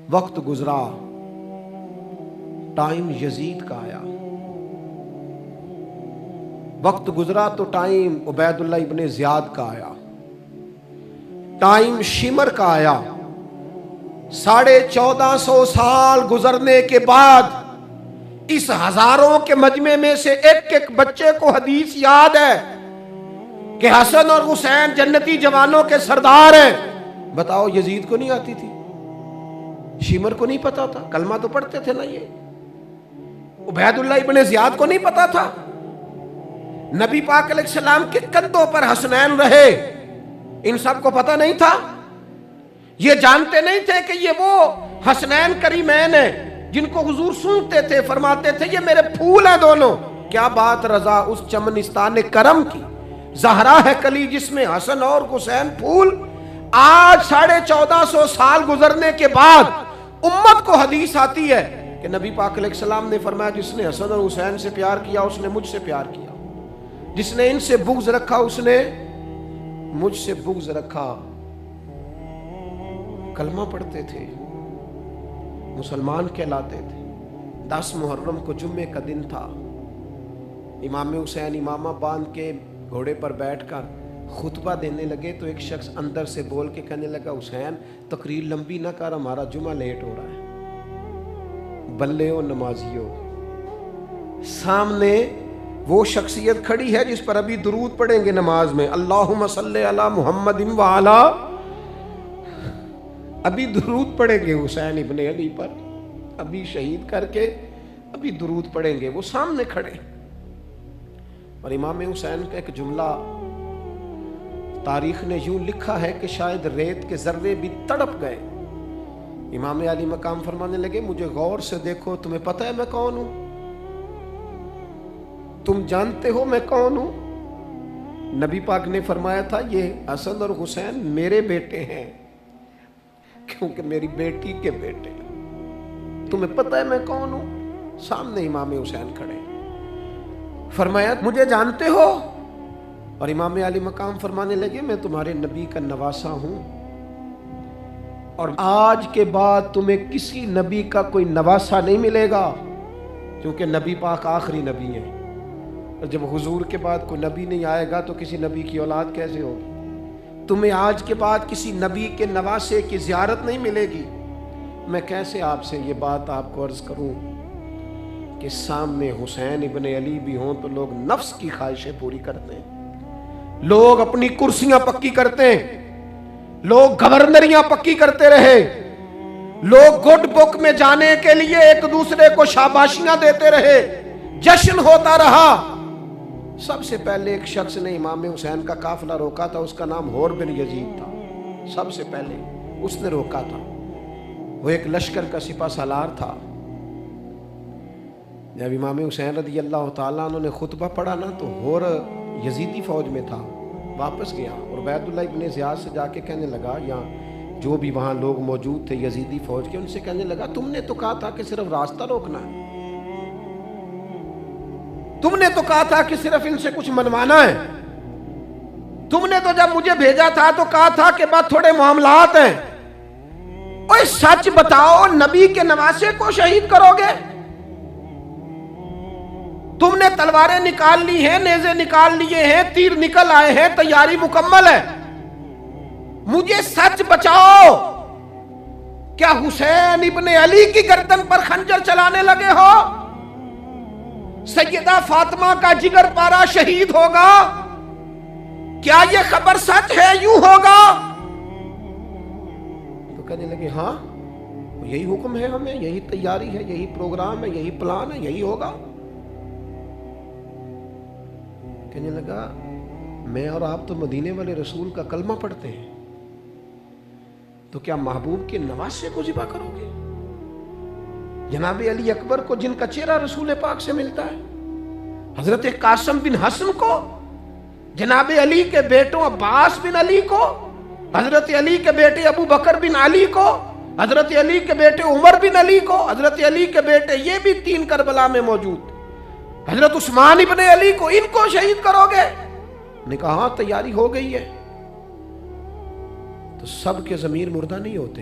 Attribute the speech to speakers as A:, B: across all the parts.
A: وقت گزرا، ٹائم یزید کا آیا، وقت گزرا تو ٹائم عبید اللہ ابن زیاد کا آیا، ٹائم شمر کا آیا۔ 1450 سال گزرنے کے بعد اس ہزاروں کے مجمع میں سے ایک ایک بچے کو حدیث یاد ہے کہ حسن اور حسین جنتی جوانوں کے سردار ہیں۔ بتاؤ یزید کو نہیں آتی تھی؟ شمر کو نہیں پتا تھا؟ کلمہ تو پڑھتے تھے نا یہ؟ عبید اللہ ابن زیاد کو نہیں پتا تھا؟ نبی پاک علیہ السلام کے کندھوں پر حسنین رہے، ان سب کو پتا نہیں تھا؟ یہ جانتے نہیں تھے کہ یہ وہ حسنین کریمین ہیں جن کو حضور سنتے تھے، فرماتے تھے یہ میرے پھول ہیں دونوں؟ کیا بات رضا اس چمنستان کرم کی، زہرا ہے کلی جس میں حسن اور حسین پھول۔ آج 1450 سال گزرنے کے بعد امت کو حدیث آتی ہے کہ نبی پاک علیہ السلام نے فرمایا جس نے حسن اور حسین سے پیار کیا اس نے مجھ سے پیار کیا، جس نے ان سے بغض رکھا اس نے مجھ سے بغض رکھا۔ کلمہ پڑھتے تھے، مسلمان کہلاتے تھے۔ 10 محرم کو جمعے کا دن تھا، امام حسین امامہ باندھ کے گھوڑے پر بیٹھ کر خطبہ دینے لگے تو ایک شخص اندر سے بول کے کہنے لگا حسین تقریر لمبی نہ کر، ہمارا جمعہ لیٹ ہو رہا ہے۔ بلے و نمازیوں، سامنے وہ شخصیت کھڑی ہے جس پر ابھی درود پڑھیں گے نماز میں، اللہم صلی علی محمد وعلا، ابھی درود پڑھیں گے حسین ابن علی پر، ابھی شہید کر کے ابھی درود پڑھیں گے، وہ سامنے کھڑے۔ اور امام حسین کا ایک جملہ تاریخ نے یوں لکھا ہے کہ شاید ریت کے ذرے بھی تڑپ گئے۔ امام علی مقام فرمانے لگے مجھے غور سے دیکھو، تمہیں پتہ ہے میں کون ہوں؟ تم جانتے ہو میں کون ہوں؟ نبی پاک نے فرمایا تھا یہ حسن اور حسین میرے بیٹے ہیں کیونکہ میری بیٹی کے بیٹے۔ تمہیں پتہ ہے میں کون ہوں؟ سامنے امام حسین کھڑے، فرمایا مجھے جانتے ہو؟ اور امام علی مقام فرمانے لگے میں تمہارے نبی کا نواسا ہوں، اور آج کے بعد تمہیں کسی نبی کا کوئی نواسا نہیں ملے گا، کیونکہ نبی پاک آخری نبی ہیں، اور جب حضور کے بعد کوئی نبی نہیں آئے گا تو کسی نبی کی اولاد کیسے ہوگی؟ تمہیں آج کے بعد کسی نبی کے نواسے کی زیارت نہیں ملے گی۔ میں کیسے آپ سے یہ بات آپ کو عرض کروں کہ سامنے حسین ابن علی بھی ہوں تو لوگ نفس کی خواہشیں پوری کرتے ہیں، لوگ اپنی کرسیاں پکی کرتے ہیں، لوگ گورنریاں پکی کرتے رہے، لوگ گڈ بک میں جانے کے لیے ایک دوسرے کو شاباشیاں دیتے رہے، جشن ہوتا رہا۔ سب سے پہلے ایک شخص نے امام حسین کا قافلہ روکا تھا، اس کا نام حور بن یزید تھا، سب سے پہلے اس نے روکا تھا۔ وہ ایک لشکر کا سپہ سالار تھا۔ جب امام حسین رضی اللہ تعالیٰ عنہ نے خطبہ پڑھا نا تو حور یزیدی فوج میں تھا، واپس گیا اور عبید اللہ ابن زیاد سے جا کے کہنے لگا، یا جو بھی وہاں لوگ موجود تھے یزیدی فوج کے، ان سے کہنے لگا تم نے تو کہا تھا کہ صرف راستہ روکنا ہے، تم نے تو کہا تھا کہ صرف ان سے کچھ منوانا ہے، تم نے تو جب مجھے بھیجا تھا تو کہا تھا کہ بعد تھوڑے معاملات ہیں، اوہ سچ بتاؤ نبی کے نواسے کو شہید کرو گے؟ تم نے تلواریں نکال لی ہیں، نیزے نکال لیے ہیں، تیر نکل آئے ہیں، تیاری مکمل ہے، مجھے سچ بچاؤ، کیا حسین ابن علی کی گردن پر خنجر چلانے لگے ہو؟ سیدہ فاطمہ کا جگر پارا شہید ہوگا، کیا یہ خبر سچ ہے؟ یوں ہوگا؟ تو کہنے لگے ہاں یہی حکم ہے ہمیں، یہی تیاری ہے، یہی پروگرام ہے، یہی پلان ہے، یہی ہوگا۔ کہنے لگا میں اور آپ تو مدینے والے رسول کا کلمہ پڑھتے ہیں، تو کیا محبوب کے نواسے کو ذبح کرو گے؟ جناب علی اکبر کو جن کا چہرہ رسول پاک سے ملتا ہے، حضرت قاسم بن حسن کو، جناب علی کے بیٹوں عباس بن علی کو، حضرت علی کے بیٹے ابو بکر بن علی کو، حضرت علی کے بیٹے عمر بن علی کو، حضرت علی کے بیٹے یہ بھی 3 کربلا میں موجود، حضرت عثمان ابن علی کو، ان کو شہید کرو گے؟ نے کہا ہاں تیاری ہو گئی ہے۔ تو سب کے ضمیر مردہ نہیں ہوتے،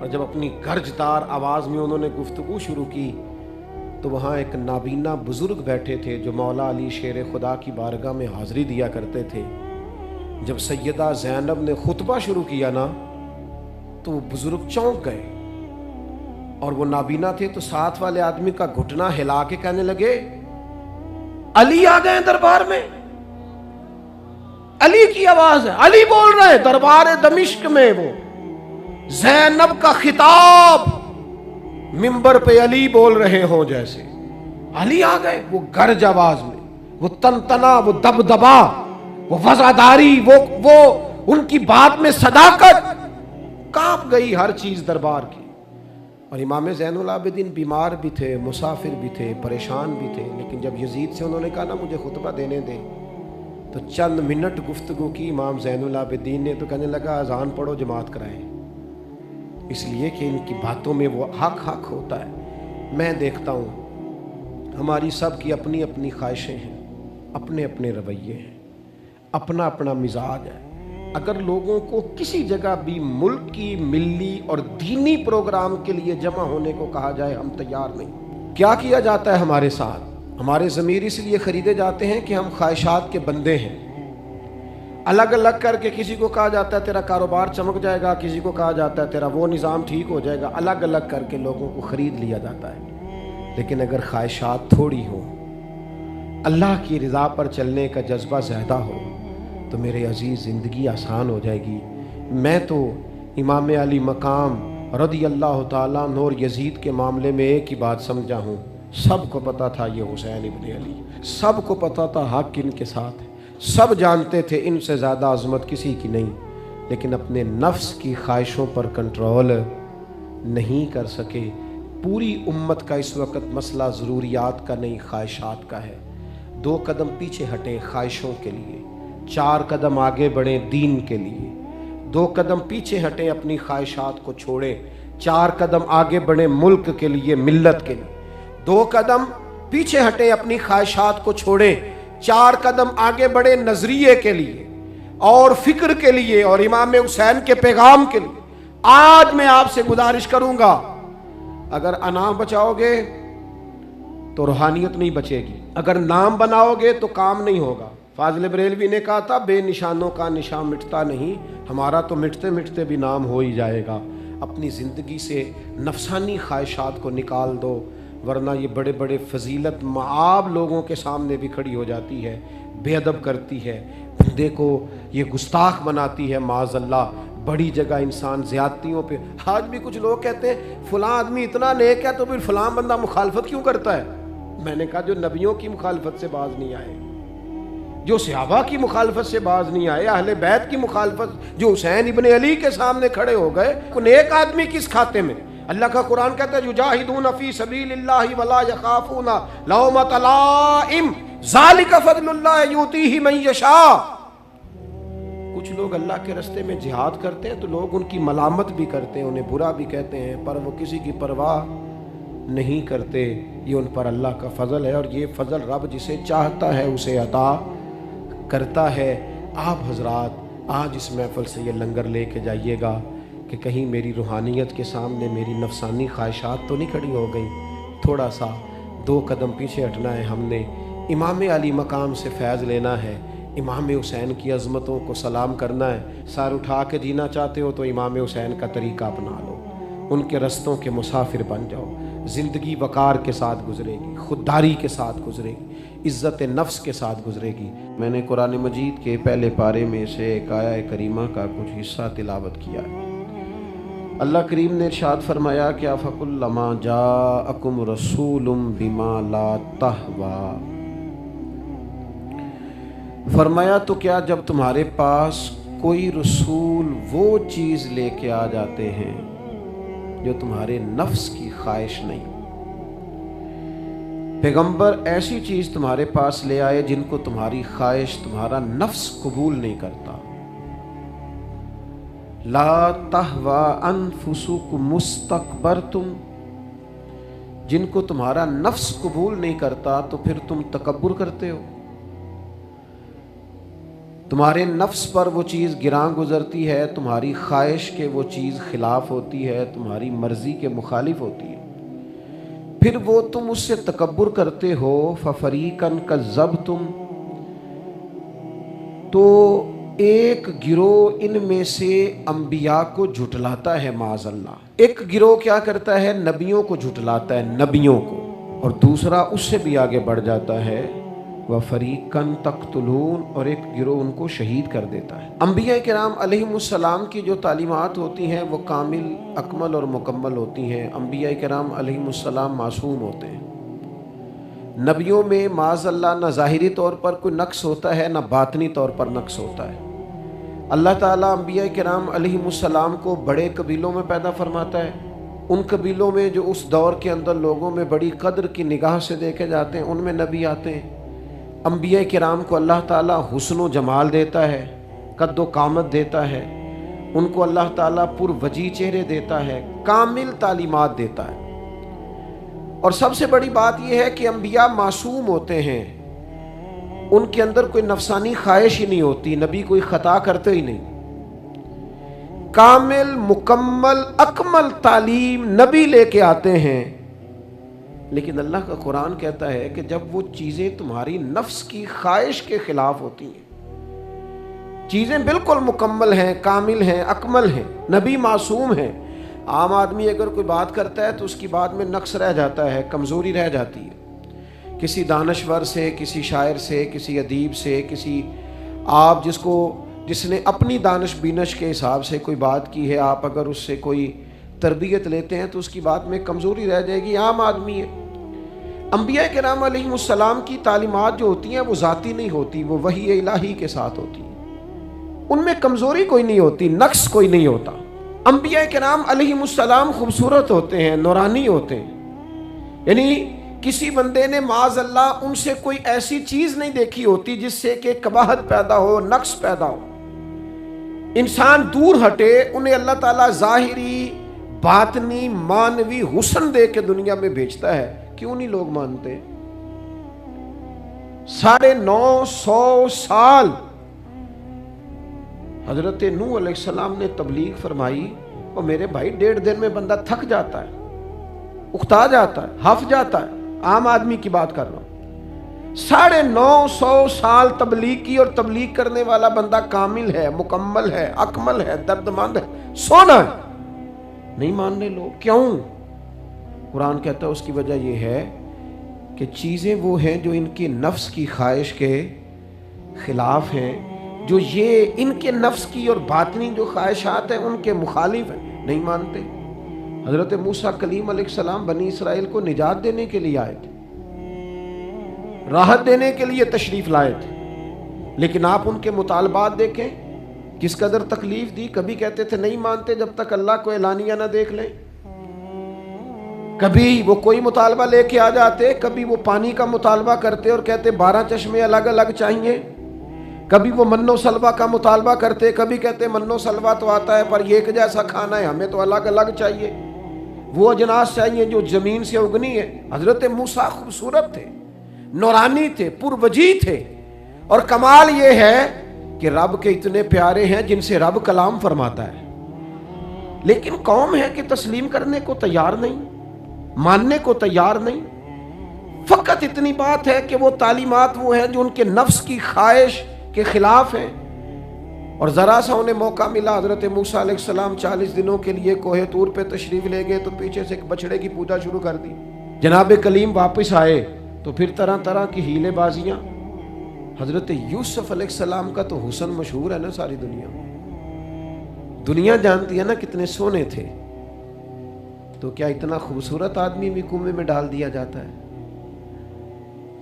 A: اور جب اپنی گرجدار آواز میں انہوں نے گفتگو شروع کی تو وہاں ایک نابینا بزرگ بیٹھے تھے جو مولا علی شیر خدا کی بارگاہ میں حاضری دیا کرتے تھے. جب سیدہ زینب نے خطبہ شروع کیا نا تو وہ بزرگ چونک گئے اور وہ نابینا تھے تو ساتھ والے آدمی کا گھٹنا ہلا کے کہنے لگے علی آ گئے دربار میں. علی کی آواز ہے, علی بول رہے ہیں دربار دمشق میں. وہ زینب کا خطاب منبر پہ علی بول رہے ہوں جیسے. علی آ گئے, وہ گرج آواز میں, وہ تنتنا, وہ دبدبا, وہ وزاداری, وہ ان کی بات میں صداقت. کانپ گئی ہر چیز دربار کی. اور امام زین العابدین بیمار بھی تھے, مسافر بھی تھے, پریشان بھی تھے, لیکن جب یزید سے انہوں نے کہا نا مجھے خطبہ دینے دیں تو چند منٹ گفتگو کی امام زین العابدین نے تو کہنے لگا اذان پڑھو جماعت کرائیں, اس لیے کہ ان کی باتوں میں وہ حق ہوتا ہے. میں دیکھتا ہوں ہماری سب کی اپنی اپنی خواہشیں ہیں, اپنے اپنے رویے ہیں, اپنا اپنا مزاج ہے. اگر لوگوں کو کسی جگہ بھی ملک کی ملی اور دینی پروگرام کے لیے جمع ہونے کو کہا جائے ہم تیار نہیں. کیا کیا جاتا ہے ہمارے ساتھ؟ ہمارے ضمیر اس لیے خریدے جاتے ہیں کہ ہم خواہشات کے بندے ہیں. الگ الگ کر کے کسی کو کہا جاتا ہے تیرا کاروبار چمک جائے گا, کسی کو کہا جاتا ہے تیرا وہ نظام ٹھیک ہو جائے گا. الگ الگ کر کے لوگوں کو خرید لیا جاتا ہے. لیکن اگر خواہشات تھوڑی ہو, اللہ کی رضا پر چلنے کا جذبہ زیادہ ہو تو میرے عزیز زندگی آسان ہو جائے گی. میں تو امام علی مقام رضی اللہ تعالیٰ نور یزید کے معاملے میں ایک ہی بات سمجھا ہوں, سب کو پتا تھا یہ حسین ابن علی, سب کو پتا تھا حق ان کے ساتھ ہے, سب جانتے تھے ان سے زیادہ عظمت کسی کی نہیں, لیکن اپنے نفس کی خواہشوں پر کنٹرول نہیں کر سکے. پوری امت کا اس وقت مسئلہ ضروریات کا نہیں, خواہشات کا ہے. 2 قدم پیچھے ہٹیں خواہشوں کے لیے, 4 قدم آگے بڑھیں دین کے لیے. 2 قدم پیچھے ہٹیں اپنی خواہشات کو چھوڑیں, 4 قدم آگے بڑھیں ملک کے لیے, ملت کے لیے. 2 قدم پیچھے ہٹیں اپنی خواہشات کو چھوڑیں, 4 قدم آگے بڑھیں نظریے کے لیے اور فکر کے لیے اور امام حسین کے پیغام کے لیے. آج میں آپ سے گزارش کروں گا, اگر انا بچاؤ گے تو روحانیت نہیں بچے گی, اگر نام بناؤ گے تو کام نہیں ہوگا. فاضل بریلوی نے کہا تھا بے نشانوں کا نشان مٹتا نہیں, ہمارا تو مٹتے مٹتے بھی نام ہو ہی جائے گا. اپنی زندگی سے نفسانی خواہشات کو نکال دو, ورنہ یہ بڑے بڑے فضیلت معاب لوگوں کے سامنے بھی کھڑی ہو جاتی ہے, بے ادب کرتی ہے, بندے کو یہ گستاخ بناتی ہے. معاذ اللہ, بڑی جگہ انسان زیادتیوں پہ. آج بھی کچھ لوگ کہتے ہیں فلاں آدمی اتنا نیک ہے تو پھر فلاں بندہ مخالفت کیوں کرتا ہے. میں نے کہا جو نبیوں کی مخالفت سے باز نہیں آئے, جو صحابہ کی مخالفت سے باز نہیں آئے, اہل بیت کی مخالفت, جو حسین ابن علی کے سامنے کھڑے ہو گئے, کوئی نیک آدمی کس کھاتے میں. اللہ کا قرآن کہتا ہے یجاہدون فی سبیل اللہ ولا یخافون لومۃ لائم ذالک فضل اللہ یؤتیہ من یشاء. کچھ لوگ اللہ کے راستے میں جہاد کرتے ہیں تو لوگ ان کی ملامت بھی کرتے ہیں, انہیں برا بھی کہتے ہیں, پر وہ کسی کی پرواہ نہیں کرتے. یہ ان پر اللہ کا فضل ہے, اور یہ فضل رب جسے چاہتا ہے اسے عطا کرتا ہے. آپ حضرات آج اس محفل سے یہ لنگر لے کے جائیے گا کہ کہیں میری روحانیت کے سامنے میری نفسانی خواہشات تو نہیں کھڑی ہو گئی. تھوڑا سا 2 قدم پیچھے ہٹنا ہے. ہم نے امام علی مقام سے فیض لینا ہے, امام حسین کی عظمتوں کو سلام کرنا ہے. سر اٹھا کے جینا چاہتے ہو تو امام حسین کا طریقہ اپنا لو, ان کے رستوں کے مسافر بن جاؤ. زندگی وقار کے ساتھ گزرے گی, خودداری کے ساتھ گزرے گی, عزت نفس کے ساتھ گزرے گی. میں نے قرآن مجید کے پہلے پارے میں سے ایک آیہ کریمہ کا کچھ حصہ تلاوت کیا ہے. اللہ کریم نے ارشاد فرمایا کہ فَكُلَّمَا جَاءَكُمْ رَسُولٌ بِمَا لَا تَهْوَىٰ, فرمایا تو کیا جب تمہارے پاس کوئی رسول وہ چیز لے کے آ جاتے ہیں جو تمہارے نفس کی خواہش نہیں. پیغمبر ایسی چیز تمہارے پاس لے آئے جن کو تمہاری خواہش, تمہارا نفس قبول نہیں کرتا. لا تہوی انفسکم مستکبرتم, جن کو تمہارا نفس قبول نہیں کرتا تو پھر تم تکبر کرتے ہو. تمہارے نفس پر وہ چیز گراں گزرتی ہے، تمہاری خواہش کے وہ چیز خلاف ہوتی ہے، تمہاری مرضی کے مخالف ہوتی ہے، پھر وہ تم اس سے تکبر کرتے ہو۔ فَفَرِيقًا كَذَّبْتُمْ، تو ایک گروہ ان میں سے انبیاء کو جھٹلاتا ہے، معاذ اللہ۔ ایک گروہ کیا کرتا ہے؟ نبیوں کو جھٹلاتا ہے، نبیوں کو، اور دوسرا اس سے بھی آگے بڑھ جاتا ہے، وَفَرِيقًا تَقْتُلُونَ، اور ایک گروہ ان کو شہید کر دیتا ہے۔ انبیاء کرام علیہم السلام کی جو تعلیمات ہوتی ہیں وہ کامل، اکمل اور مکمل ہوتی ہیں۔ انبیاء کرام علیہم السلام معصوم ہوتے ہیں۔ نبیوں میں معاذ اللہ نہ ظاہری طور پر کوئی نقص ہوتا ہے، نہ باطنی طور پر نقص ہوتا ہے۔ اللہ تعالیٰ انبیاء کرام علیہم السلام کو بڑے قبیلوں میں پیدا فرماتا ہے، ان قبیلوں میں جو اس دور کے اندر لوگوں میں بڑی قدر کی نگاہ سے دیکھے جاتے ہیں، ان میں نبی آتے ہیں۔ انبیاء کرام کو اللہ تعالیٰ حسن و جمال دیتا ہے، قد و قامت دیتا ہے، ان کو اللہ تعالیٰ پر وجیح چہرے دیتا ہے، کامل تعلیمات دیتا ہے۔ اور سب سے بڑی بات یہ ہے کہ انبیاء معصوم ہوتے ہیں، ان کے اندر کوئی نفسانی خواہش ہی نہیں ہوتی، نبی کوئی خطا کرتے ہی نہیں۔ کامل، مکمل، اکمل تعلیم نبی لے کے آتے ہیں۔ لیکن اللہ کا قرآن کہتا ہے کہ جب وہ چیزیں تمہاری نفس کی خواہش کے خلاف ہوتی ہیں، چیزیں بالکل مکمل ہیں، کامل ہیں، اکمل ہیں، نبی معصوم ہیں۔ عام آدمی اگر کوئی بات کرتا ہے تو اس کی بات میں نقص رہ جاتا ہے، کمزوری رہ جاتی ہے۔ کسی دانشور سے، کسی شاعر سے، کسی ادیب سے، کسی آپ جس نے اپنی دانش بینش کے حساب سے کوئی بات کی ہے، آپ اگر اس سے کوئی تربیت لیتے ہیں تو اس کی بات میں کمزوری رہ جائے گی، عام آدمی ہے۔ انبیاء کرام علیہم السلام کی تعلیمات جو ہوتی ہیں وہ ذاتی نہیں ہوتی، وہ وحی الہی کے ساتھ ہوتی ہیں، ان میں کمزوری کوئی نہیں ہوتی، نقص کوئی نہیں ہوتا۔ انبیاء کرام علیہم السلام خوبصورت ہوتے ہیں، نورانی ہوتے ہیں، یعنی کسی بندے نے معاذ اللہ ان سے کوئی ایسی چیز نہیں دیکھی ہوتی جس سے کہ قباحت پیدا ہو، نقص پیدا ہو۔ انسان دور ہٹے، انہیں اللہ تعالیٰ ظاہری، باطنی، مانوی حسن دے کے دنیا میں بھیجتا ہے، کیوں نہیں لوگ مانتے؟ 950 سال حضرت نوح علیہ السلام نے تبلیغ فرمائی، اور میرے بھائی 1.5 دن میں بندہ تھک جاتا ہے، اکتا جاتا ہے، ہف جاتا ہے، عام آدمی کی بات کر رہا ہوں۔ 950 سال تبلیغ کی، اور تبلیغ کرنے والا بندہ کامل ہے، مکمل ہے، اکمل ہے، درد مند ہے، سونا ہے، نہیں ماننے لوگ۔ کیوں؟ قرآن کہتا ہے اس کی وجہ یہ ہے کہ چیزیں وہ ہیں جو ان کی نفس کی خواہش کے خلاف ہیں، جو یہ ان کے نفس کی اور باطنی جو خواہشات ہیں ان کے مخالف ہیں، نہیں مانتے۔ حضرت موسیٰ کلیم علیہ السلام بنی اسرائیل کو نجات دینے کے لیے آئے تھے، راحت دینے کے لیے تشریف لائے تھے، لیکن آپ ان کے مطالبات دیکھیں کس قدر تکلیف دی۔ کبھی کہتے تھے نہیں مانتے جب تک اللہ کو اعلانیہ نہ دیکھ لیں، کبھی وہ کوئی مطالبہ لے کے آ جاتے، کبھی وہ پانی کا مطالبہ کرتے اور کہتے 12 چشمے الگ الگ چاہیے، کبھی وہ من و سلوہ کا مطالبہ کرتے، کبھی کہتے من و سلوہ تو آتا ہے پر ایک جیسا کھانا ہے، ہمیں تو الگ الگ چاہیے، وہ اجناس چاہیے جو زمین سے اگنی ہے۔ حضرت موسیٰ خوبصورت تھے، نورانی تھے، پروجی تھے، اور کمال یہ ہے کہ رب کے اتنے پیارے ہیں جن سے رب کلام فرماتا ہے، لیکن قوم ہے کہ تسلیم کرنے کو تیار نہیں، ماننے کو تیار نہیں۔ فقط اتنی بات ہے کہ وہ تعلیمات وہ ہیں جو ان کے نفس کی خواہش کے خلاف ہیں، اور ذرا سا انہیں موقع ملا، حضرت موسیٰ علیہ السلام 40 دنوں کے لیے کوہ طور پہ تشریف لے گئے تو پیچھے سے ایک بچڑے کی پوجا شروع کر دی۔ جناب کلیم واپس آئے تو پھر طرح طرح کی ہیلے بازیاں۔ حضرت یوسف علیہ السلام کا تو حسن مشہور ہے نا، ساری دنیا جانتی ہے نا کتنے سونے تھے، تو کیا اتنا خوبصورت آدمی بھی کنویں میں ڈال دیا جاتا ہے؟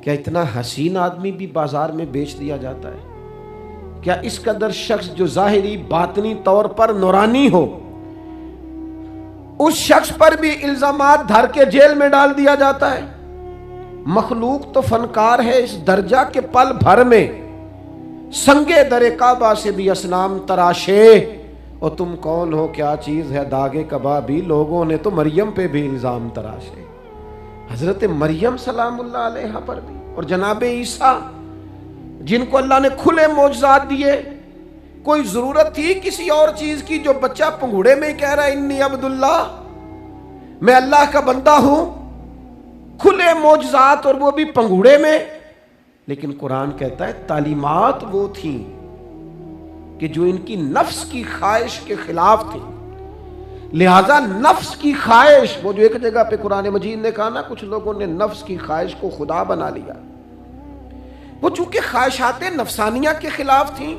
A: کیا اتنا حسین آدمی بھی بازار میں بیچ دیا جاتا ہے؟ کیا اس قدر شخص جو ظاہری باطنی طور پر نورانی ہو، اس شخص پر بھی الزامات دھر کے جیل میں ڈال دیا جاتا ہے؟ مخلوق تو فنکار ہے اس درجہ کے پل بھر میں سنگے در کعبہ سے بھی اصنام تراشے، اور تم کون ہو، کیا چیز ہے داغے کبابی، لوگوں نے تو مریم پہ بھی الزام تراشے۔ حضرت مریم سلام اللہ علیہ پر بھی، اور جناب عیسیٰ جن کو اللہ نے کھلے معجزات دیے. کوئی ضرورت تھی کسی اور چیز کی؟ جو بچہ پنگوڑے میں کہہ رہا ہے انی عبداللہ، میں اللہ کا بندہ ہوں، کھلے معجزات اور وہ بھی پنگوڑے میں. لیکن قرآن کہتا ہے تعلیمات وہ تھیں کہ جو ان کی نفس کی خواہش کے خلاف تھی. لہذا نفس کی خواہش، وہ جو ایک جگہ پہ قرآن مجید نے کہا نا کچھ لوگوں نے نفس کی خواہش کو خدا بنا لیا، وہ چونکہ خواہشات نفسانیہ کے خلاف تھیں،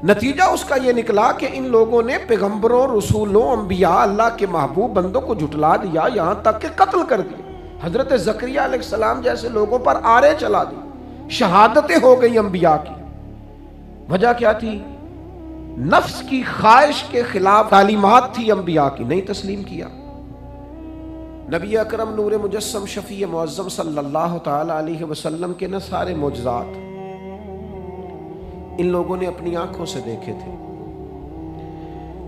A: نتیجہ اس کا یہ نکلا کہ ان لوگوں نے پیغمبروں، رسولوں، انبیاء، اللہ کے محبوب بندوں کو جھٹلا دیا، یہاں تک کہ قتل کر دیا. حضرت زکریا علیہ السلام جیسے لوگوں پر آرے چلا دی، شہادتیں ہو گئی انبیاء کی. وجہ کیا تھی؟ نفس کی خواہش کے خلاف تعلیمات تھی انبیاء کی، نہیں تسلیم کیا. نبی اکرم نور مجسم شفیع معظم صلی اللہ تعالی علیہ وسلم کے نہ سارے معجزات ان لوگوں نے اپنی آنکھوں سے دیکھے تھے،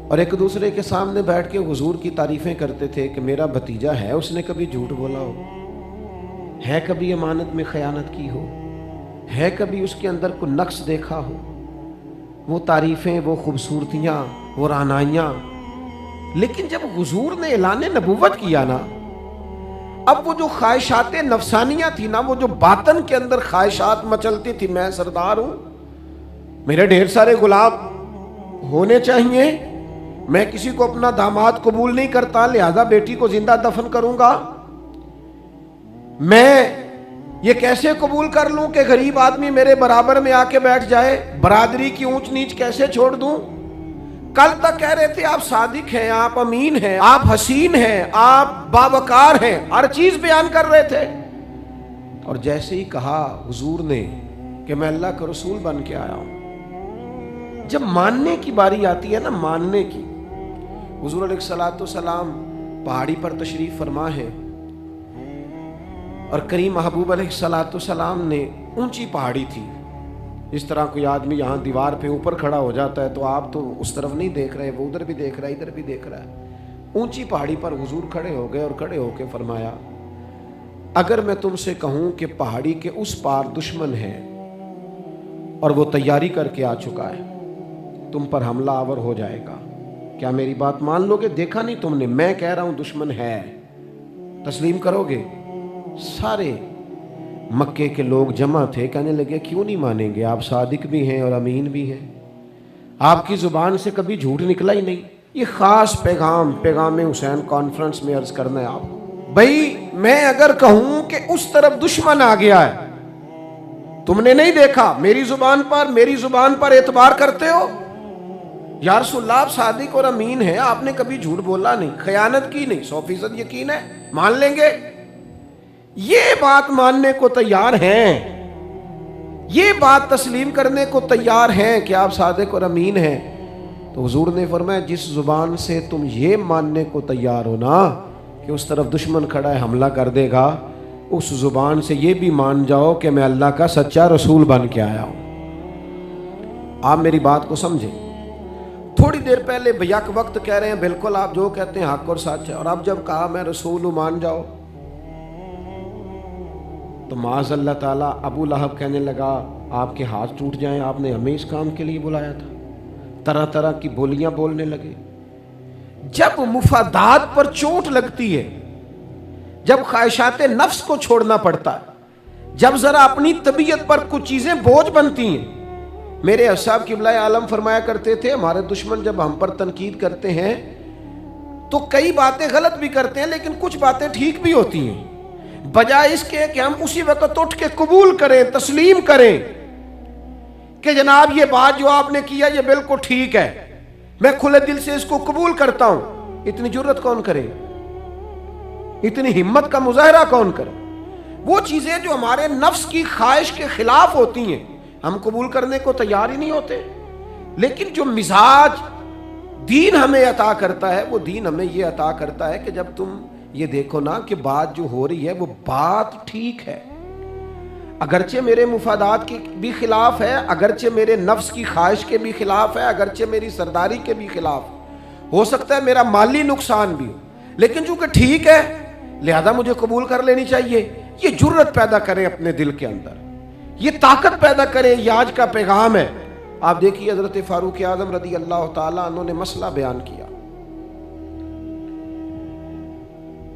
A: اور ایک دوسرے کے سامنے بیٹھ کے حضور کی تعریفیں کرتے تھے کہ میرا بھتیجا ہے، اس نے کبھی جھوٹ بولا ہو، ہے کبھی امانت میں خیانت کی ہو، ہے کبھی اس کے اندر کوئی نقص دیکھا ہو. وہ تعریفیں، وہ خوبصورتیاں، وہ رعنائیاں. لیکن جب حضور نے اعلان نبوت کیا نا، اب وہ جو خواہشات نفسانیہ تھی نا، وہ جو باطن کے اندر خواہشات مچلتی تھی، میں سردار ہوں، میرے ڈھیر سارے غلام ہونے چاہیے، میں کسی کو اپنا داماد قبول نہیں کرتا لہذا بیٹی کو زندہ دفن کروں گا، میں یہ کیسے قبول کر لوں کہ غریب آدمی میرے برابر میں آ کے بیٹھ جائے، برادری کی اونچ نیچ کیسے چھوڑ دوں. کل تک کہہ رہے تھے آپ صادق ہیں، آپ امین ہیں، آپ حسین ہیں، آپ باوقار ہیں، ہر چیز بیان کر رہے تھے. اور جیسے ہی کہا حضور نے کہ میں اللہ کا رسول بن کے آیا ہوں، جب ماننے کی باری آتی ہے نا، ماننے کی، حضور علیہ الصلوۃ والسلام پہاڑی پر تشریف فرما ہے، اور کریم محبوب علیہ الصلوۃ والسلام نے، اونچی پہاڑی تھی، اس طرح کوئی آدمی یہاں دیوار پہ اوپر کھڑا ہو جاتا ہے تو آپ تو اس طرف نہیں دیکھ رہے، وہ ادھر بھی دیکھ رہا ہے، ادھر بھی دیکھ رہا ہے. اونچی پہاڑی پر حضور کھڑے ہو گئے، اور کھڑے ہو کے فرمایا اگر میں تم سے کہوں کہ پہاڑی کے اس پار دشمن ہے اور وہ تیاری کر کے آ چکا ہے، تم پر حملہ آور ہو جائے گا، کیا میری بات مان لو گے؟ دیکھا نہیں تم نے، میں کہہ رہا ہوں دشمن ہے، تسلیم کرو گے؟ سارے مکے کے لوگ جمع تھے، کہنے لگے کیوں نہیں مانیں گے، آپ صادق بھی ہیں اور امین بھی ہیں، آپ کی زبان سے کبھی جھوٹ نکلا ہی نہیں. یہ خاص پیغام حسین کانفرنس میں عرض کرنا ہے آپ کو. بھئی میں اگر کہوں کہ اس طرف دشمن آ گیا ہے، تم نے نہیں دیکھا، میری زبان پر اعتبار کرتے ہو؟ یا رسول اللہ آپ صادق اور امین ہیں، آپ نے کبھی جھوٹ بولا نہیں، خیانت کی نہیں، 100% یقین ہے، مان لیں گے؟ یہ بات ماننے کو تیار ہیں، یہ بات تسلیم کرنے کو تیار ہیں کہ آپ صادق اور امین ہیں. تو حضور نے فرمایا جس زبان سے تم یہ ماننے کو تیار ہو نا کہ اس طرف دشمن کھڑا ہے حملہ کر دے گا، اس زبان سے یہ بھی مان جاؤ کہ میں اللہ کا سچا رسول بن کے آیا ہوں. آپ میری بات کو سمجھیں. تھوڑی دیر پہلے بیک وقت کہہ رہے ہیں بالکل آپ جو کہتے ہیں حق اور سچ ہے، اور اب جب کہا میں رسول ہوں مان جاؤ، تو معاذ اللہ تعالیٰ ابو لہب کہنے لگا آپ کے ہاتھ ٹوٹ جائیں، آپ نے ہمیں اس کام کے لیے بلایا تھا. طرح طرح کی بولیاں بولنے لگے. جب مفادات پر چوٹ لگتی ہے، جب خواہشات نفس کو چھوڑنا پڑتا ہے، جب ذرا اپنی طبیعت پر کچھ چیزیں بوجھ بنتی ہیں. میرے صاحب قبلہ عالم فرمایا کرتے تھے ہمارے دشمن جب ہم پر تنقید کرتے ہیں تو کئی باتیں غلط بھی کرتے ہیں لیکن کچھ باتیں ٹھیک بھی ہوتی ہیں، بجائے اس کے کہ ہم اسی وقت اٹھ کے قبول کریں، تسلیم کریں کہ جناب یہ بات جو آپ نے کیا یہ بالکل ٹھیک ہے، میں کھلے دل سے اس کو قبول کرتا ہوں. اتنی جرت کون کرے، اتنی ہمت کا مظاہرہ کون کرے؟ وہ چیزیں جو ہمارے نفس کی خواہش کے خلاف ہوتی ہیں ہم قبول کرنے کو تیار ہی نہیں ہوتے. لیکن جو مزاج دین ہمیں عطا کرتا ہے، وہ دین ہمیں یہ عطا کرتا ہے کہ جب تم یہ دیکھو نا کہ بات جو ہو رہی ہے وہ بات ٹھیک ہے، اگرچہ میرے مفادات کے بھی خلاف ہے، اگرچہ میرے نفس کی خواہش کے بھی خلاف ہے، اگرچہ میری سرداری کے بھی خلاف ہو سکتا ہے، میرا مالی نقصان بھی ہو، لیکن چونکہ ٹھیک ہے لہذا مجھے قبول کر لینی چاہیے. یہ جرت پیدا کریں اپنے دل کے اندر یہ طاقت پیدا کرے، یہ آج کا پیغام ہے۔ آپ دیکھیے حضرت فاروق اعظم رضی اللہ تعالیٰ عنہ نے مسئلہ بیان کیا،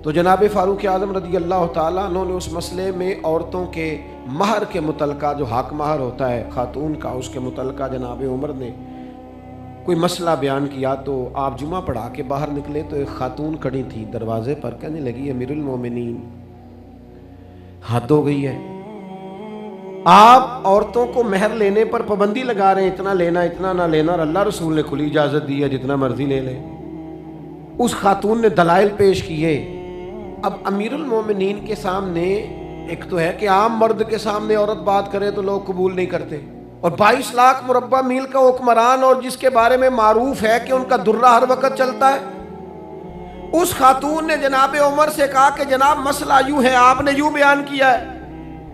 A: تو جناب فاروق اعظم رضی اللہ تعالیٰ عنہ نے اس مسئلے میں عورتوں کے مہر کے متعلقہ، جو حق مہر ہوتا ہے خاتون کا، اس کے متعلقہ جناب عمر نے کوئی مسئلہ بیان کیا۔ تو آپ جمعہ پڑھا کے باہر نکلے تو ایک خاتون کھڑی تھی دروازے پر، کہنے لگی امیر المومنین حد ہو گئی ہے، آپ عورتوں کو مہر لینے پر پابندی لگا رہے ہیں، اتنا لینا اتنا نہ لینا، اور اللہ رسول نے کھلی اجازت دی ہے جتنا مرضی لے لیں۔ اس خاتون نے دلائل پیش کیے۔ اب امیر المومنین کے سامنے ایک تو ہے کہ عام مرد کے سامنے عورت بات کرے تو لوگ قبول نہیں کرتے، اور 22 لاکھ مربع میل کا حکمران، اور جس کے بارے میں معروف ہے کہ ان کا درہ ہر وقت چلتا ہے۔ اس خاتون نے جناب عمر سے کہا کہ جناب مسئلہ یوں ہے، آپ نے یوں بیان کیا ہے۔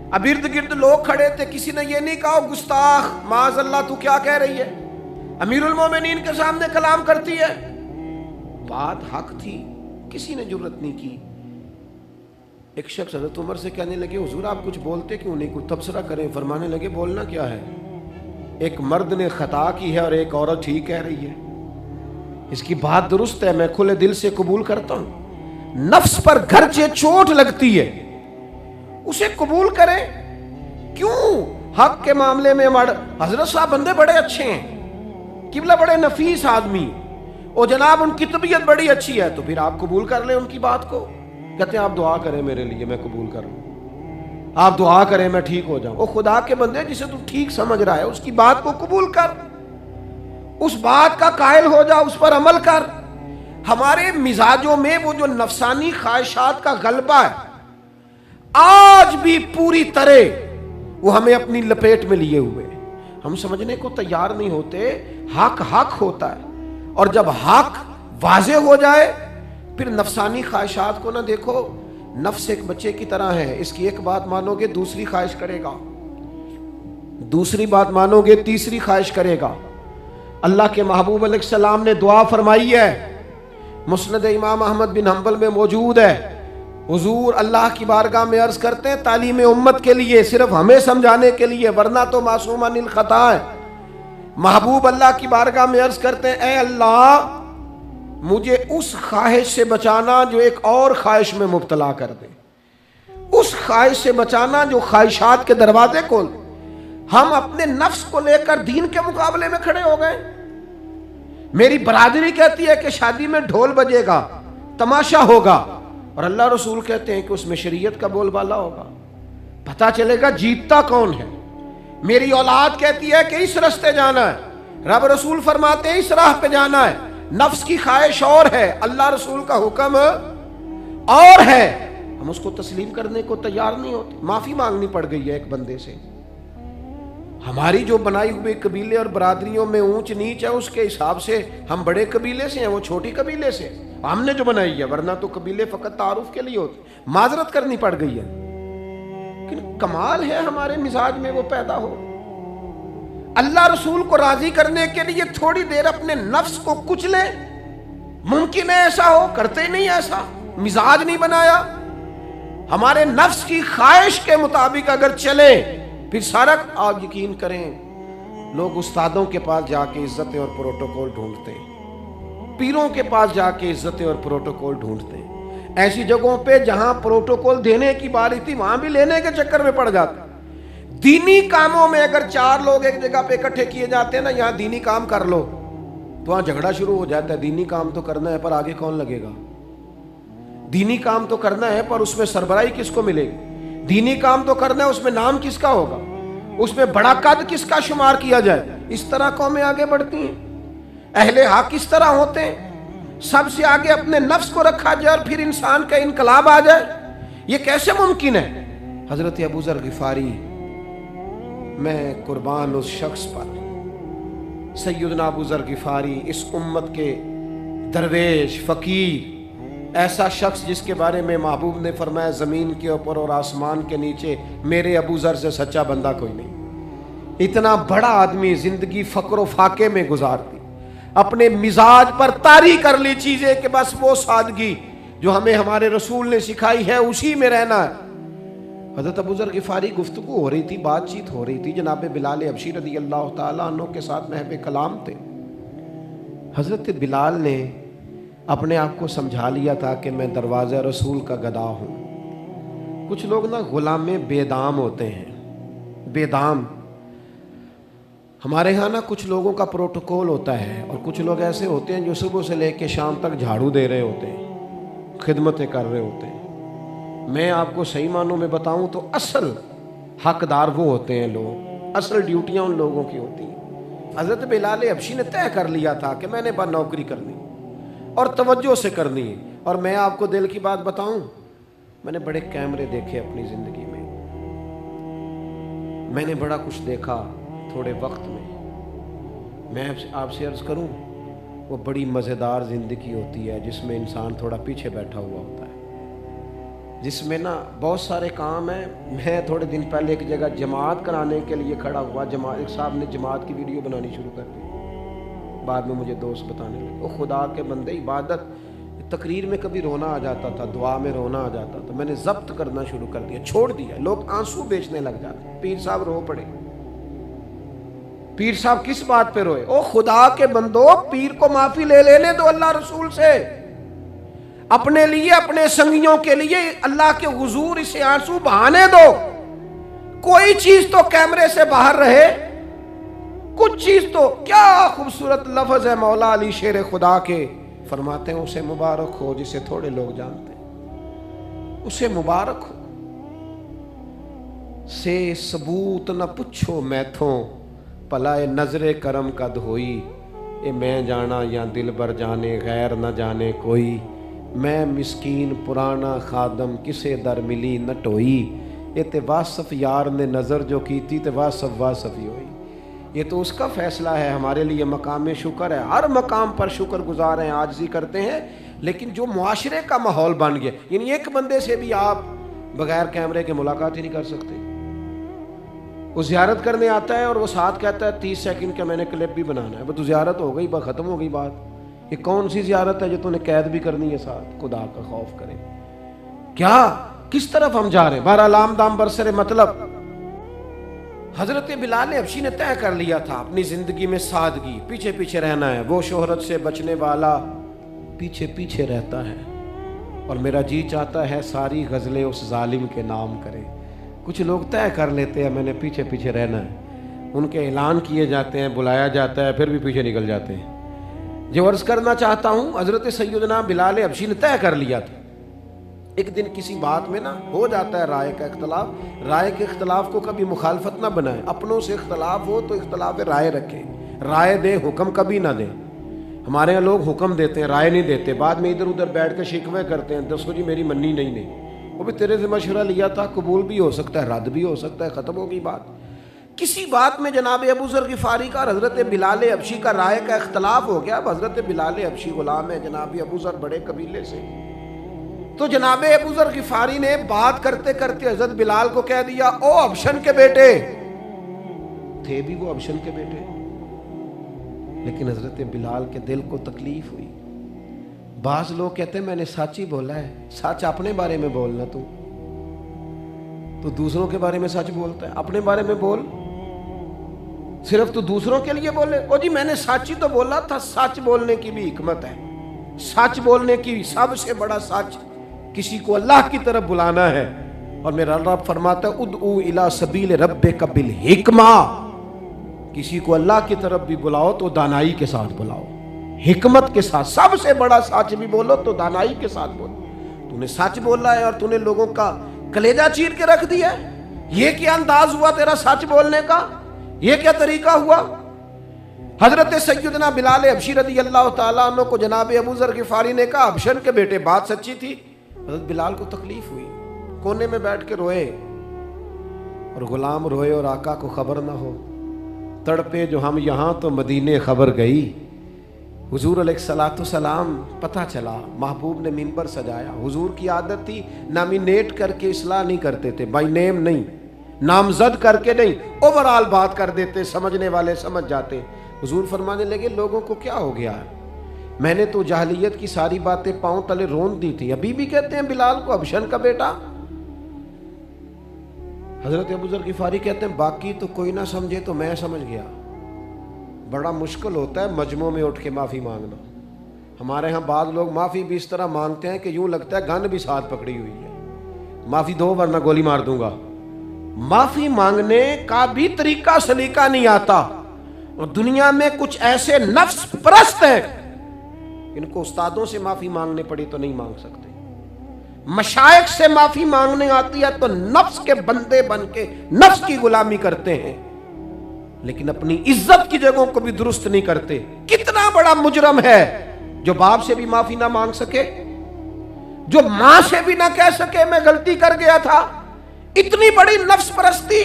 A: اب ارد گرد لوگ کھڑے تھے، کسی نے یہ نہیں کہا گستاخ معاذ اللہ تو کیا کہہ رہی ہے، امیر المومنین کے سامنے کلام کرتی ہے۔ بات حق تھی، کسی نے جرت نہیں کی۔ ایک شخص حضرت عمر سے کہنے لگے حضور آپ کچھ بولتے کیوں نہیں، کچھ تبصرہ کریں۔ فرمانے لگے بولنا کیا ہے، ایک مرد نے خطا کی ہے اور ایک عورت ٹھیک کہہ رہی ہے، اس کی بات درست ہے، میں کھلے دل سے قبول کرتا ہوں۔ نفس پر گرچہ چوٹ لگتی ہے اسے قبول کریں، کیوں حق کے معاملے میں حضرت صاحب بندے بڑے اچھے ہیں، قبلہ بڑے نفیس آدمی، اور جناب ان کی طبیعت بڑی اچھی ہے، تو پھر آپ قبول کر لیں ان کی بات کو۔ کہتے ہیں آپ دعا کریں میرے لیے میں قبول کر لوں، آپ دعا کریں میں ٹھیک ہو جاؤں۔ وہ خدا کے بندے جسے تو ٹھیک سمجھ رہا ہے اس کی بات کو قبول کر، اس بات کا قائل ہو جا، اس پر عمل کر۔ ہمارے مزاجوں میں وہ جو نفسانی خواہشات کا غلبہ ہے آج بھی پوری طرح وہ ہمیں اپنی لپیٹ میں لیے ہوئے، ہم سمجھنے کو تیار نہیں ہوتے۔ حق حق ہوتا ہے، اور جب حق واضح ہو جائے پھر نفسانی خواہشات کو نہ دیکھو۔ نفس ایک بچے کی طرح ہے، اس کی ایک بات مانو گے دوسری خواہش کرے گا، دوسری بات مانو گے تیسری خواہش کرے گا۔ اللہ کے محبوب علیہ السلام نے دعا فرمائی ہے، مسند امام احمد بن حنبل میں موجود ہے۔ حضور اللہ کی بارگاہ میں عرض کرتے ہیں تعلیم امت کے لیے، صرف ہمیں سمجھانے کے لیے، ورنہ تو معصوم عن الخطا ہے۔ محبوب اللہ کی بارگاہ میں عرض کرتے ہیں اے اللہ مجھے اس خواہش سے بچانا جو ایک اور خواہش میں مبتلا کر دے، اس خواہش سے بچانا جو خواہشات کے دروازے کھول دے۔ ہم اپنے نفس کو لے کر دین کے مقابلے میں کھڑے ہو گئے۔ میری برادری کہتی ہے کہ شادی میں ڈھول بجے گا، تماشا ہوگا، اور اللہ رسول کہتے ہیں کہ اس میں شریعت کا بول بالا ہوگا، پتہ چلے گا جیتتا کون ہے۔ میری اولاد کہتی ہے کہ اس راستے جانا ہے، رب رسول فرماتے ہیں اس راہ پہ جانا ہے۔ نفس کی خواہش اور ہے، اللہ رسول کا حکم اور ہے، ہم اس کو تسلیم کرنے کو تیار نہیں ہوتے۔ معافی مانگنی پڑ گئی ہے ایک بندے سے، ہماری جو بنائی ہوئی قبیلے اور برادریوں میں اونچ نیچ ہے اس کے حساب سے ہم بڑے قبیلے سے ہیں، وہ چھوٹی قبیلے سے ہم نے جو بنائی ہے، ورنہ تو قبیلے فقط تعارف کے لیے ہوتے، معذرت کرنی پڑ گئی ہے۔ لیکن کمال ہے ہمارے مزاج میں وہ پیدا ہو۔ اللہ رسول کو راضی کرنے کے لیے تھوڑی دیر اپنے نفس کو کچلے، ممکن ہے ایسا ہو، کرتے ہی نہیں ایسا، مزاج نہیں بنایا۔ ہمارے نفس کی خواہش کے مطابق اگر چلے پھر سارا، آپ یقین کریں لوگ استادوں کے پاس جا کے عزتیں اور پروٹوکول ڈھونڈتے ہیں، پیروں کے پاس جا کے عزتیں اور پروٹوکول ڈھونڈتے ہیں، ایسی جگہوں پہ جہاں پروٹوکول دینے کی باری تھی وہاں بھی لینے کے چکر میں پڑ جاتے۔ دینی کاموں میں اگر 4 لوگ ایک جگہ پہ اکٹھے کیے جاتے ہیں نا، یہاں دینی کام کر لو، تو وہاں جھگڑا شروع ہو جاتا ہے۔ دینی کام تو کرنا ہے پر آگے کون لگے گا، دینی کام تو کرنا ہے پر اس میں سربراہی کس کو ملے گی، دینی کام تو کرنا ہے اس میں نام کس کا ہوگا، اس میں بڑا قد کس کا شمار کیا جائے۔ اس طرح قومیں آگے بڑھتی ہیں۔ اہل حق اس طرح ہوتے ہیں، سب سے آگے اپنے نفس کو رکھا جائے اور پھر انسان کا انقلاب آ جائے، یہ کیسے ممکن ہے؟ حضرت ابو ذر غفاری، میں قربان اس شخص پر، سیدنا ابو ذر غفاری اس امت کے درویش فقیر، ایسا شخص جس کے بارے میں محبوب نے فرمایا زمین کے اوپر اور آسمان کے نیچے میرے ابو ذر سے سچا بندہ کوئی نہیں۔ اتنا بڑا آدمی زندگی فقر و فاقے میں گزار دی، اپنے مزاج پر طاری کر لی چیزیں کہ بس وہ سادگی جو ہمیں ہمارے رسول نے سکھائی ہے اسی میں رہنا ہے۔ حضرت ابو ذر غفاری گفتگو ہو رہی تھی، بات چیت ہو رہی تھی، جناب بلال حبشی رضی اللہ تعالیٰ عنہ کے ساتھ محب کلام تھے۔ حضرت بلال نے اپنے آپ کو سمجھا لیا تھا کہ میں دروازہ رسول کا گدا ہوں۔ کچھ لوگ نا غلام بے دام ہوتے ہیں، بے دام۔ ہمارے ہاں نا کچھ لوگوں کا پروٹوکول ہوتا ہے، اور کچھ لوگ ایسے ہوتے ہیں جو صبح سے لے کے شام تک جھاڑو دے رہے ہوتے ہیں، خدمتیں کر رہے ہوتے ہیں۔ میں آپ کو صحیح معنوں میں بتاؤں تو اصل حقدار وہ ہوتے ہیں لوگ، اصل ڈیوٹیاں ان لوگوں کی ہوتی ہیں۔ حضرت بلال حبشی نے طے کر لیا تھا کہ میں نے بس نوکری کرنی اور توجہ سے کرنی ہے۔ اور میں آپ کو دل کی بات بتاؤں، میں نے بڑے کیمرے دیکھے اپنی زندگی میں، میں نے بڑا کچھ دیکھا تھوڑے وقت میں۔ میں آپ سے عرض کروں، وہ بڑی مزیدار زندگی ہوتی ہے جس میں انسان تھوڑا پیچھے بیٹھا ہوا ہوتا ہے، جس میں نا بہت سارے کام ہیں۔ میں تھوڑے دن پہلے ایک جگہ جماعت کرانے کے لیے کھڑا ہوا، ایک صاحب نے جماعت کی ویڈیو بنانی شروع کر دی۔ بعد میں مجھے دوست بتانے لگے، وہ خدا کے بندے، عبادت تقریر میں کبھی رونا آ جاتا تھا، دعا میں رونا آ جاتا تھا، میں نے ضبط کرنا شروع کر دیا، چھوڑ دیا۔ لوگ آنسو بیچنے لگ جاتے، پیر صاحب رو پڑے۔ پیر صاحب کس بات پہ روئے؟ او خدا کے بندو، پیر کو معافی لے لینے دو اللہ رسول سے، اپنے لیے، اپنے سنگیوں کے لیے اللہ کے حضور اسے آنسو بہانے دو۔ کوئی چیز تو کیمرے سے باہر رہے، کچھ چیز تو۔ کیا خوبصورت لفظ ہے مولا علی شیر خدا کے، فرماتے ہیں اسے مبارک ہو جسے تھوڑے لوگ جانتے ہیں، اسے مبارک ہو سے ثبوت نہ پچھو میتھوں، پلائے نظر کرم کا دھوئی، اے میں جانا یا دل بر جانے غیر نہ جانے کوئی، میں مسکین پرانا خادم کسے در ملی نہ ٹوئی، یہ تے واصف یار نے نظر جو کی تھی تے واصف ہی ہوئی۔ یہ تو اس کا فیصلہ ہے، ہمارے لیے مقام شکر ہے، ہر مقام پر شکر گزار ہیں، عاجزی کرتے ہیں۔ لیکن جو معاشرے کا ماحول بن گیا، یعنی ایک بندے سے بھی آپ بغیر کیمرے کے ملاقات ہی نہیں کر سکتے۔ وہ زیارت کرنے آتا ہے اور وہ ساتھ کہتا ہے 30 سیکنڈ کا میں نے کلپ بھی بنانا ہے، وہ تو زیارت ہو گئی، ختم ہو گئی بات۔ یہ کون سی زیارت ہے جو تو نے قید بھی کرنی ہے ساتھ؟ خدا کا خوف کریں، کیا کس طرف ہم جا رہے ہیں؟ بہرحال عام دام برسر مطلب، حضرت بلال حبشی نے طے کر لیا تھا اپنی زندگی میں سادگی، پیچھے پیچھے رہنا ہے۔ وہ شہرت سے بچنے والا پیچھے پیچھے رہتا ہے، اور میرا جی چاہتا ہے ساری غزلیں اس ظالم کے نام کرے۔ کچھ لوگ طے کر لیتے ہیں میں نے پیچھے پیچھے رہنا ہے، ان کے اعلان کیے جاتے ہیں، بلایا جاتا ہے، پھر بھی پیچھے نکل جاتے ہیں۔ جو عرض کرنا چاہتا ہوں، حضرت سیدنا بلال حبشی نے طے کر لیا تھا۔ ایک دن کسی بات میں نا ہو جاتا ہے رائے کا اختلاف، رائے کے اختلاف کو کبھی مخالفت نہ بنائیں، اپنوں سے اختلاف ہو تو اختلاف رائے رکھیں، رائے دیں، حکم کبھی نہ دیں۔ ہمارے یہاں لوگ حکم دیتے ہیں، رائے نہیں دیتے، بعد میں ادھر ادھر بیٹھ کے شکوے کرتے ہیں، دسو جی میری منی نہیں، وہ بھی تیرے سے مشورہ لیا تھا، قبول بھی ہو سکتا ہے، رد بھی ہو سکتا ہے، ختم ہوگی بات۔ کسی بات میں جناب ابو ذر غفاری کا اور حضرت بلال حبشی کا رائے کا اختلاف ہو گیا۔ اب حضرت بلال حبشی غلام ہے، جناب ابو ذر بڑے قبیلے سے، تو جناب ابو ذر غفاری نے بات کرتے کرتے حضرت بلال کو کہہ دیا، او حبشن کے بیٹے، تھے بھی وہ حبشن کے بیٹے، لیکن حضرت بلال کے دل کو تکلیف ہوئی۔ بعض لوگ کہتے ہیں میں نے سچ ہی بولا ہے، سچ اپنے بارے میں بولنا، تو دوسروں کے بارے میں سچ بولتا ہے، اپنے بارے میں بول، صرف تو دوسروں کے لیے بولے۔ او جی میں نے سچ ہی تو بولا تھا۔ سچ بولنے کی بھی حکمت ہے، سچ بولنے کی سب سے بڑا سچ کسی کو اللہ کی طرف بلانا ہے، اور میرا رب فرماتا ہے ادعو الی سبیل ربک بالحکمہ، کسی کو اللہ کی طرف بھی بلاؤ تو دانائی کے ساتھ بلاؤ، حکمت کے ساتھ۔ سب سے بڑا سچ بھی بولو تو دانائی کے ساتھ بولو۔ تو نے سچ بولا ہے اور تو نے لوگوں کا کلیجہ چیر کے رکھ دیا ہے، یہ کیا انداز ہوا تیرا سچ بولنے کا؟ یہ کیا طریقہ ہوا؟ حضرت سیدنا بلال حبشی رضی اللہ تعالیٰ عنہ کو جناب ابو ذر غفاری نے کہا حبشن کے بیٹے، بات سچی تھی۔ حضرت بلال کو تکلیف ہوئی، کونے میں بیٹھ کے روئے، اور غلام روئے اور آقا کو خبر نہ ہو، تڑپے جو ہم یہاں تو مدینے خبر گئی۔ حضور علیہ الصلوۃ والسلام پتہ چلا، محبوب نے منبر سجایا۔ حضور کی عادت تھی نامینیٹ کر کے اصلاح نہیں کرتے تھے، بائی نیم نہیں، نامزد کر کے نہیں، اوورال بات کر دیتے، سمجھنے والے سمجھ جاتے۔ حضور فرمانے لگے لوگوں کو کیا ہو گیا ہے، میں نے تو جاہلیت کی ساری باتیں پاؤں تلے رون دی تھی، ابھی بھی کہتے ہیں بلال کو حبشن کا بیٹا۔ حضرت ابو ذر غفاری کہتے ہیں باقی تو کوئی نہ سمجھے تو میں سمجھ گیا. بڑا مشکل ہوتا ہے مجمع میں اٹھ کے معافی مانگنا. ہمارے ہاں بعض لوگ معافی بھی اس طرح مانگتے ہیں کہ یوں لگتا ہے گن بھی ساتھ پکڑی ہوئی ہے, معافی دو ورنہ گولی مار دوں گا. معافی مانگنے کا بھی طریقہ سلیقہ نہیں آتا. اور دنیا میں کچھ ایسے نفس پرست ہیں ان کو استادوں سے معافی مانگنے پڑی تو نہیں مانگ سکتے. مشائخ سے معافی مانگنے آتی ہے تو نفس کے بندے بن کے نفس کی غلامی کرتے ہیں, لیکن اپنی عزت کی جگہوں کو بھی درست نہیں کرتے. کتنا بڑا مجرم ہے جو باپ سے بھی معافی نہ مانگ سکے, جو ماں سے بھی نہ کہہ سکے میں غلطی کر گیا تھا. اتنی بڑی نفس پرستی.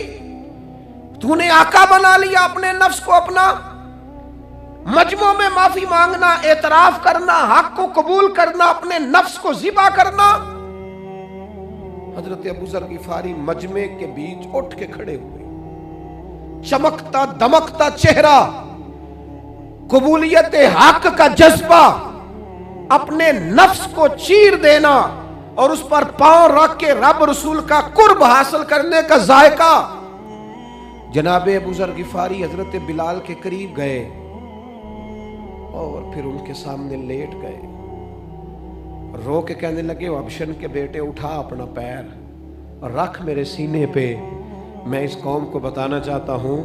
A: تو نے آقا بنا لیا اپنے نفس کو اپنا. مجمع میں معافی مانگنا, اعتراف کرنا, حق کو قبول کرنا, اپنے نفس کو ذبح کرنا. حضرت ابو ذر غفاری مجمع کے بیچ اٹھ کے کھڑے ہوئے, چمکتا دمکتا چہرہ, قبولیت حق کا جذبہ, اپنے نفس کو چیر دینا اور اس پر پاؤں رکھ کے رب رسول کا قرب حاصل کرنے کا ذائقہ. جناب ابو ذر غفاری حضرت بلال کے قریب گئے اور پھر ان کے سامنے لیٹ گئے, رو کے کہنے لگے حبشن کے بیٹے اٹھا اپنا پیر اور رکھ میرے سینے پہ. میں اس قوم کو بتانا چاہتا ہوں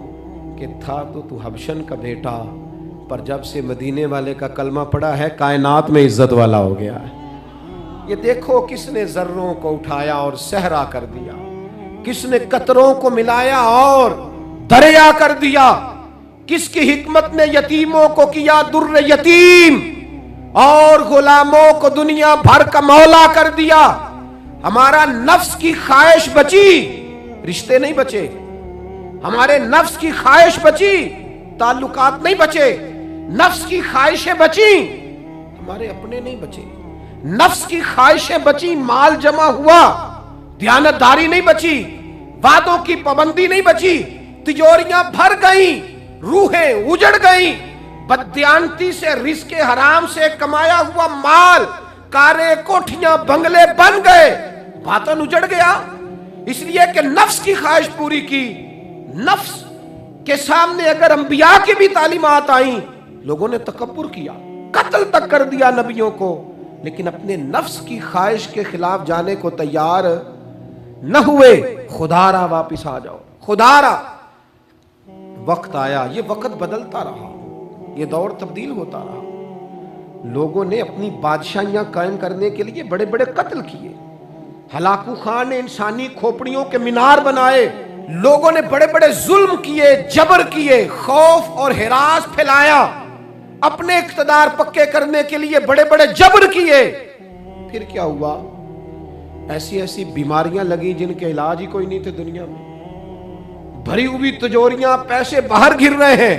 A: کہ تھا تو حبشن کا بیٹا, پر جب سے مدینے والے کا کلمہ پڑا ہے کائنات میں عزت والا ہو گیا ہے. یہ دیکھو کس نے ذروں کو اٹھایا اور صحرا کر دیا, کس نے قطروں کو ملایا اور دریا کر دیا, کس کی حکمت نے یتیموں کو کیا در یتیم اور غلاموں کو دنیا بھر کا مولا کر دیا. ہمارا نفس کی خواہش بچی, رشتے نہیں بچے. ہمارے نفس کی خواہش بچی, تعلقات نہیں بچے. نفس کی خواہشیں بچی, ہمارے اپنے نہیں بچے. نفس کی خواہشیں بچی, مال جمع ہوا, دیانتداری نہیں بچی, وعدوں کی پابندی نہیں بچی, تجوریاں بھر گئیں, روحیں اجڑ گئیں. بددیانتی سے رزق حرام سے کمایا ہوا مال, کاریں کوٹھیاں بنگلے بن گئے, باطن اجڑ گیا. اس لیے کہ نفس کی خواہش پوری کی. نفس کے سامنے اگر انبیاء کی بھی تعلیمات آئیں, لوگوں نے تکبر کیا, قتل تک کر دیا نبیوں کو, لیکن اپنے نفس کی خواہش کے خلاف جانے کو تیار نہ ہوئے. خدا را واپس آ جاؤ, خدا را. وقت آیا, یہ وقت بدلتا رہا, یہ دور تبدیل ہوتا رہا. لوگوں نے اپنی بادشاہیاں قائم کرنے کے لیے بڑے بڑے قتل کیے. ہلاکو خان نے انسانی کھوپڑیوں کے مینار بنائے. لوگوں نے بڑے بڑے ظلم کیے, جبر کیے, خوف اور ہراس پھیلایا. اپنے اقتدار پکے کرنے کے لیے بڑے بڑے جبر کیے. پھر کیا ہوا؟ ایسی ایسی بیماریاں لگی جن کے علاج ہی کوئی نہیں تھے دنیا میں. بھری ہوئی تجوریاں, پیسے باہر گر رہے ہیں,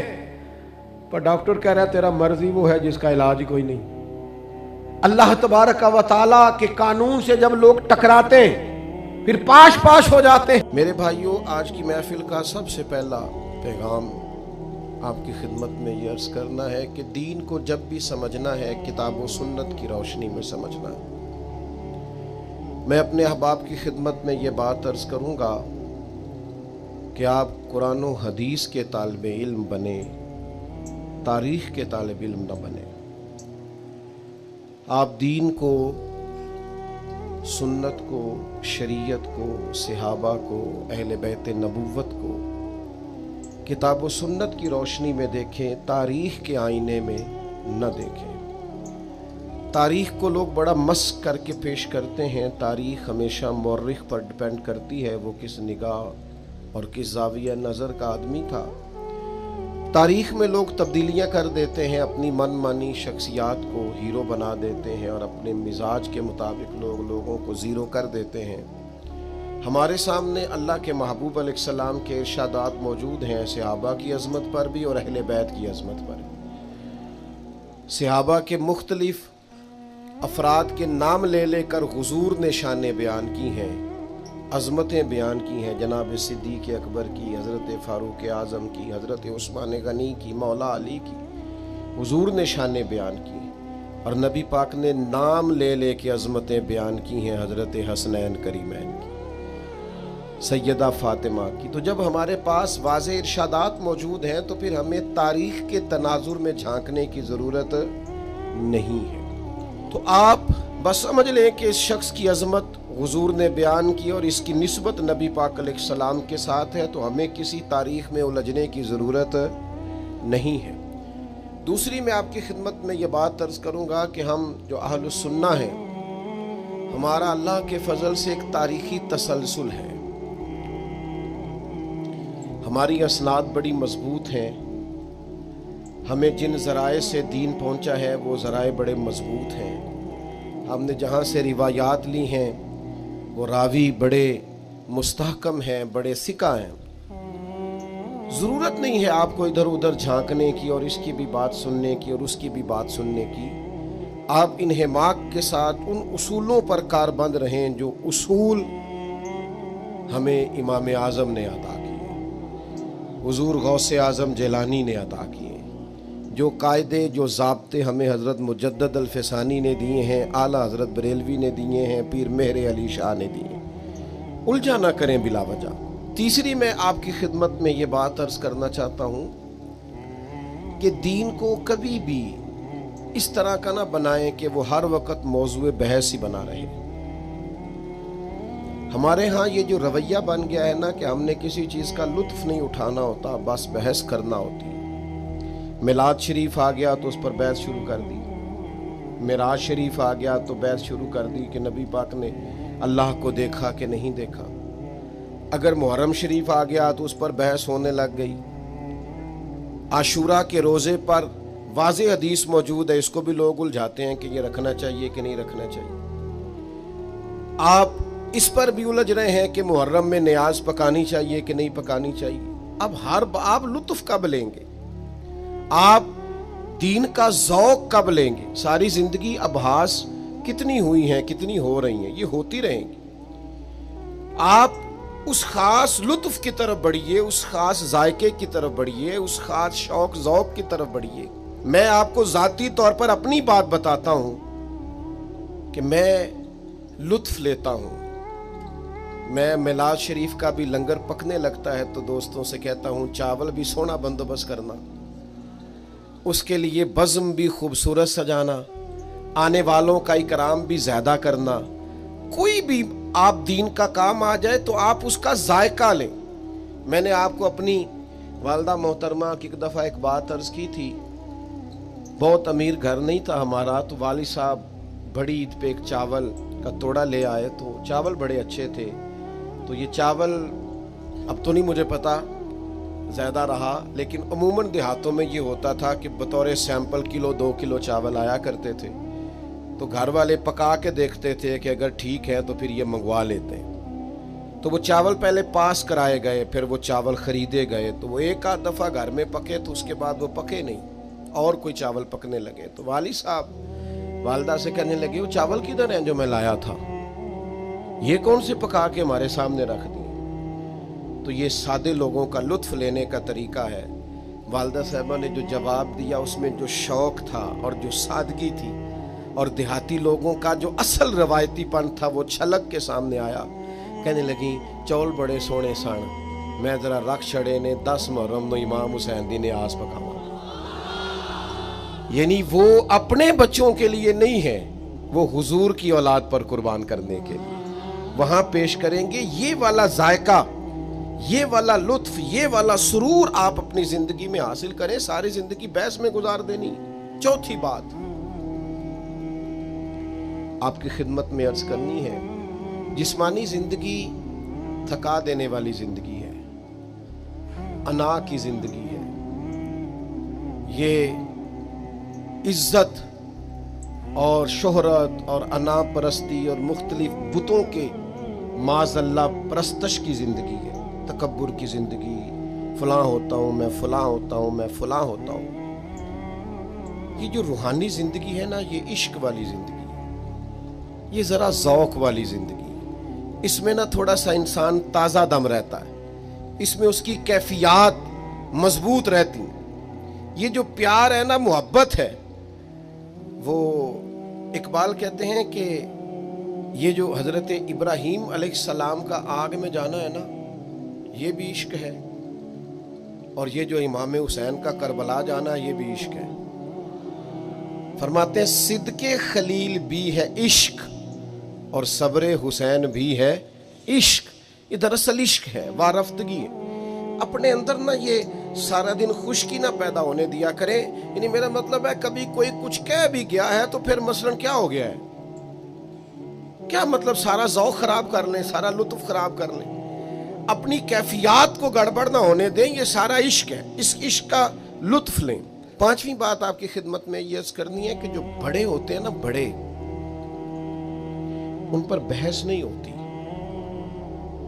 A: پر ڈاکٹر کہہ رہا ہے تیرا مرض ہی وہ ہے جس کا علاج ہی کوئی نہیں. اللہ تبارک و تعالیٰ کے قانون سے جب لوگ ٹکراتے ہیں پھر پاش پاش ہو جاتے ہیں. میرے بھائیوں, آج کی محفل کا سب سے پہلا پیغام آپ کی خدمت میں یہ عرض کرنا ہے کہ دین کو جب بھی سمجھنا ہے کتاب و سنت کی روشنی میں سمجھنا ہے. میں اپنے احباب کی خدمت میں یہ بات عرض کروں گا کہ آپ قرآن و حدیث کے طالب علم بنیں, تاریخ کے طالب علم نہ بنیں. آپ دین کو, سنت کو, شریعت کو, صحابہ کو, اہل بیت نبوت کو کتاب و سنت کی روشنی میں دیکھیں, تاریخ کے آئینے میں نہ دیکھیں. تاریخ کو لوگ بڑا مسخ کر کے پیش کرتے ہیں. تاریخ ہمیشہ مورخ پر ڈیپینڈ کرتی ہے, وہ کس نگاہ اور کس زاویہ نظر کا آدمی تھا. تاریخ میں لوگ تبدیلیاں کر دیتے ہیں, اپنی من مانی شخصیات کو ہیرو بنا دیتے ہیں اور اپنے مزاج کے مطابق لوگوں کو زیرو کر دیتے ہیں. ہمارے سامنے اللہ کے محبوب علیہ السلام کے ارشادات موجود ہیں, صحابہ کی عظمت پر بھی اور اہل بیت کی عظمت پر. صحابہ کے مختلف افراد کے نام لے لے کر حضور نے شانیں بیان کی ہیں, عظمتیں بیان کی ہیں. جناب صدیق اکبر کی, حضرت فاروق اعظم کی, حضرت عثمان غنی کی, مولا علی کی, حضور نے شانیں بیان کی. اور نبی پاک نے نام لے لے کے عظمتیں بیان کی ہیں حضرت حسنین کریمین کی. سیدہ فاطمہ کی. تو جب ہمارے پاس واضح ارشادات موجود ہیں تو پھر ہمیں تاریخ کے تناظر میں جھانکنے کی ضرورت نہیں ہے. تو آپ بس سمجھ لیں کہ اس شخص کی عظمت حضور نے بیان کی اور اس کی نسبت نبی پاک علیہ السلام کے ساتھ ہے، تو ہمیں کسی تاریخ میں الجھنے کی ضرورت نہیں ہے. دوسری میں آپ کی خدمت میں یہ بات عرض کروں گا کہ ہم جو اہل السنہ ہیں، ہمارا اللہ کے فضل سے ایک تاریخی تسلسل ہے. ہماری اسناد بڑی مضبوط ہیں. ہمیں جن ذرائع سے دین پہنچا ہے وہ ذرائع بڑے مضبوط ہیں. ہم نے جہاں سے روایات لی ہیں وہ راوی بڑے مستحکم ہیں، بڑے ثقہ ہیں. ضرورت نہیں ہے آپ کو ادھر ادھر جھانکنے کی اور اس کی بھی بات سننے کی اور اس کی بھی بات سننے کی. آپ انہماک کے ساتھ ان اصولوں پر کاربند رہیں جو اصول ہمیں امام اعظم نے عطا کیے، حضور غوث اعظم جیلانی نے عطا کیے، جو قاعدے جو ضابطے ہمیں حضرت مجدد الفسانی نے دیے ہیں، اعلیٰ حضرت بریلوی نے دیے ہیں، پیر مہر علی شاہ نے دیے ہیں. الجھا نہ کریں بلا وجہ. تیسری میں آپ کی خدمت میں یہ بات عرض کرنا چاہتا ہوں کہ دین کو کبھی بھی اس طرح کا نہ بنائیں کہ وہ ہر وقت موضوع بحث ہی بنا رہے. ہمارے ہاں یہ جو رویہ بن گیا ہے نا کہ ہم نے کسی چیز کا لطف نہیں اٹھانا ہوتا، بس بحث کرنا ہوتی. میلاد شریف آ گیا تو اس پر بحث شروع کر دی، معراج شریف آ گیا تو بحث شروع کر دی کہ نبی پاک نے اللہ کو دیکھا کہ نہیں دیکھا. اگر محرم شریف آ گیا تو اس پر بحث ہونے لگ گئی. عاشورہ کے روزے پر واضح حدیث موجود ہے، اس کو بھی لوگ الجھاتے ہیں کہ یہ رکھنا چاہیے کہ نہیں رکھنا چاہیے. آپ اس پر بھی الجھ رہے ہیں کہ محرم میں نیاز پکانی چاہیے کہ نہیں پکانی چاہیے. اب آپ لطف کب لیں گے؟ آپ دین کا ذوق کب لیں گے؟ ساری زندگی ابحاث کتنی ہوئی ہیں، کتنی ہو رہی ہیں، یہ ہوتی رہیں گی. آپ اس خاص لطف کی طرف بڑھیے، اس خاص ذائقے کی طرف بڑھیے، اس خاص شوق ذوق کی طرف بڑھیے. میں آپ کو ذاتی طور پر اپنی بات بتاتا ہوں کہ میں لطف لیتا ہوں. میں میلاد شریف کا بھی لنگر پکنے لگتا ہے تو دوستوں سے کہتا ہوں چاول بھی سونا بندوبست کرنا، اس کے لیے بزم بھی خوبصورت سجانا، آنے والوں کا اکرام بھی زیادہ کرنا. کوئی بھی آپ دین کا کام آ جائے تو آپ اس کا ذائقہ لیں. میں نے آپ کو اپنی والدہ محترمہ کی ایک دفعہ ایک بات عرض کی تھی. بہت امیر گھر نہیں تھا ہمارا، تو والد صاحب بڑی عید پہ ایک چاول کا توڑا لے آئے. تو چاول بڑے اچھے تھے. تو یہ چاول اب تو نہیں مجھے پتا زیادہ رہا، لیکن عموماً دیہاتوں میں یہ ہوتا تھا کہ بطور سیمپل کلو 2 کلو چاول آیا کرتے تھے. تو گھر والے پکا کے دیکھتے تھے کہ اگر ٹھیک ہے تو پھر یہ منگوا لیتے ہیں. تو وہ چاول پہلے پاس کرائے گئے، پھر وہ چاول خریدے گئے. تو وہ ایک آدھ دفعہ گھر میں پکے تو اس کے بعد وہ پکے نہیں، اور کوئی چاول پکنے لگے. تو والد صاحب والدہ سے کہنے لگے وہ چاول کدھر ہیں جو میں لایا تھا، یہ کون سے پکا کے ہمارے سامنے رکھ دیے. تو یہ سادے لوگوں کا لطف لینے کا طریقہ ہے. والدہ صاحبہ نے جو جواب دیا اس میں جو شوق تھا اور جو سادگی تھی اور دیہاتی لوگوں کا جو اصل روایتی پن تھا وہ چھلک کے سامنے آیا. کہنے لگی چول بڑے سونے سن، میں ذرا رکھ چھڑے نے 10 محرم نو امام حسین دی نیاز پکاواں. یعنی وہ اپنے بچوں کے لیے نہیں ہے، وہ حضور کی اولاد پر قربان کرنے کے لیے وہاں پیش کریں گے. یہ والا ذائقہ، یہ والا لطف، یہ والا سرور آپ اپنی زندگی میں حاصل کریں. ساری زندگی بحث میں گزار دینی. چوتھی بات آپ کی خدمت میں عرض کرنی ہے، جسمانی زندگی تھکا دینے والی زندگی ہے، انا کی زندگی ہے. یہ عزت اور شہرت اور انا پرستی اور مختلف بتوں کے معاذ اللہ پرستش کی زندگی ہے، تکبر کی زندگی. فلاں ہوتا ہوں میں، فلاں ہوتا ہوں میں، فلاں ہوتا ہوں. یہ جو روحانی زندگی ہے نا، یہ عشق والی زندگی، یہ ذرا ذوق والی زندگی. اس میں نا تھوڑا سا انسان تازہ دم رہتا ہے، اس میں اس کی کیفیات مضبوط رہتی ہیں. یہ جو پیار ہے نا، محبت ہے، وہ اقبال کہتے ہیں کہ یہ جو حضرت ابراہیم علیہ السلام کا آگ میں جانا ہے نا، یہ بھی عشق ہے، اور یہ جو امام حسین کا کربلا جانا ہے یہ بھی عشق ہے۔ فرماتے ہیں صدق خلیل بھی ہے عشق اور صبر حسین بھی ہے عشق۔ یہ دراصل عشق ہے، وارفتگی ہے۔ اپنے اندر نہ یہ سارا دن خشکی نہ پیدا ہونے دیا کریں، یعنی میرا مطلب ہے کبھی کوئی کچھ کہہ بھی گیا ہے تو پھر مثلاً کیا ہو گیا ہے، کیا مطلب سارا ذوق خراب کر لیں، سارا لطف خراب کر لیں، اپنی کیفیات کو گڑبڑ نہ ہونے دیں۔ یہ سارا عشق ہے، اس عشق کا لطف لیں۔ پانچویں بات آپ کی خدمت میں یہ عرض کرنی ہے کہ جو بڑے ہوتے ہیں نا، بڑے، ان پر بحث نہیں ہوتی،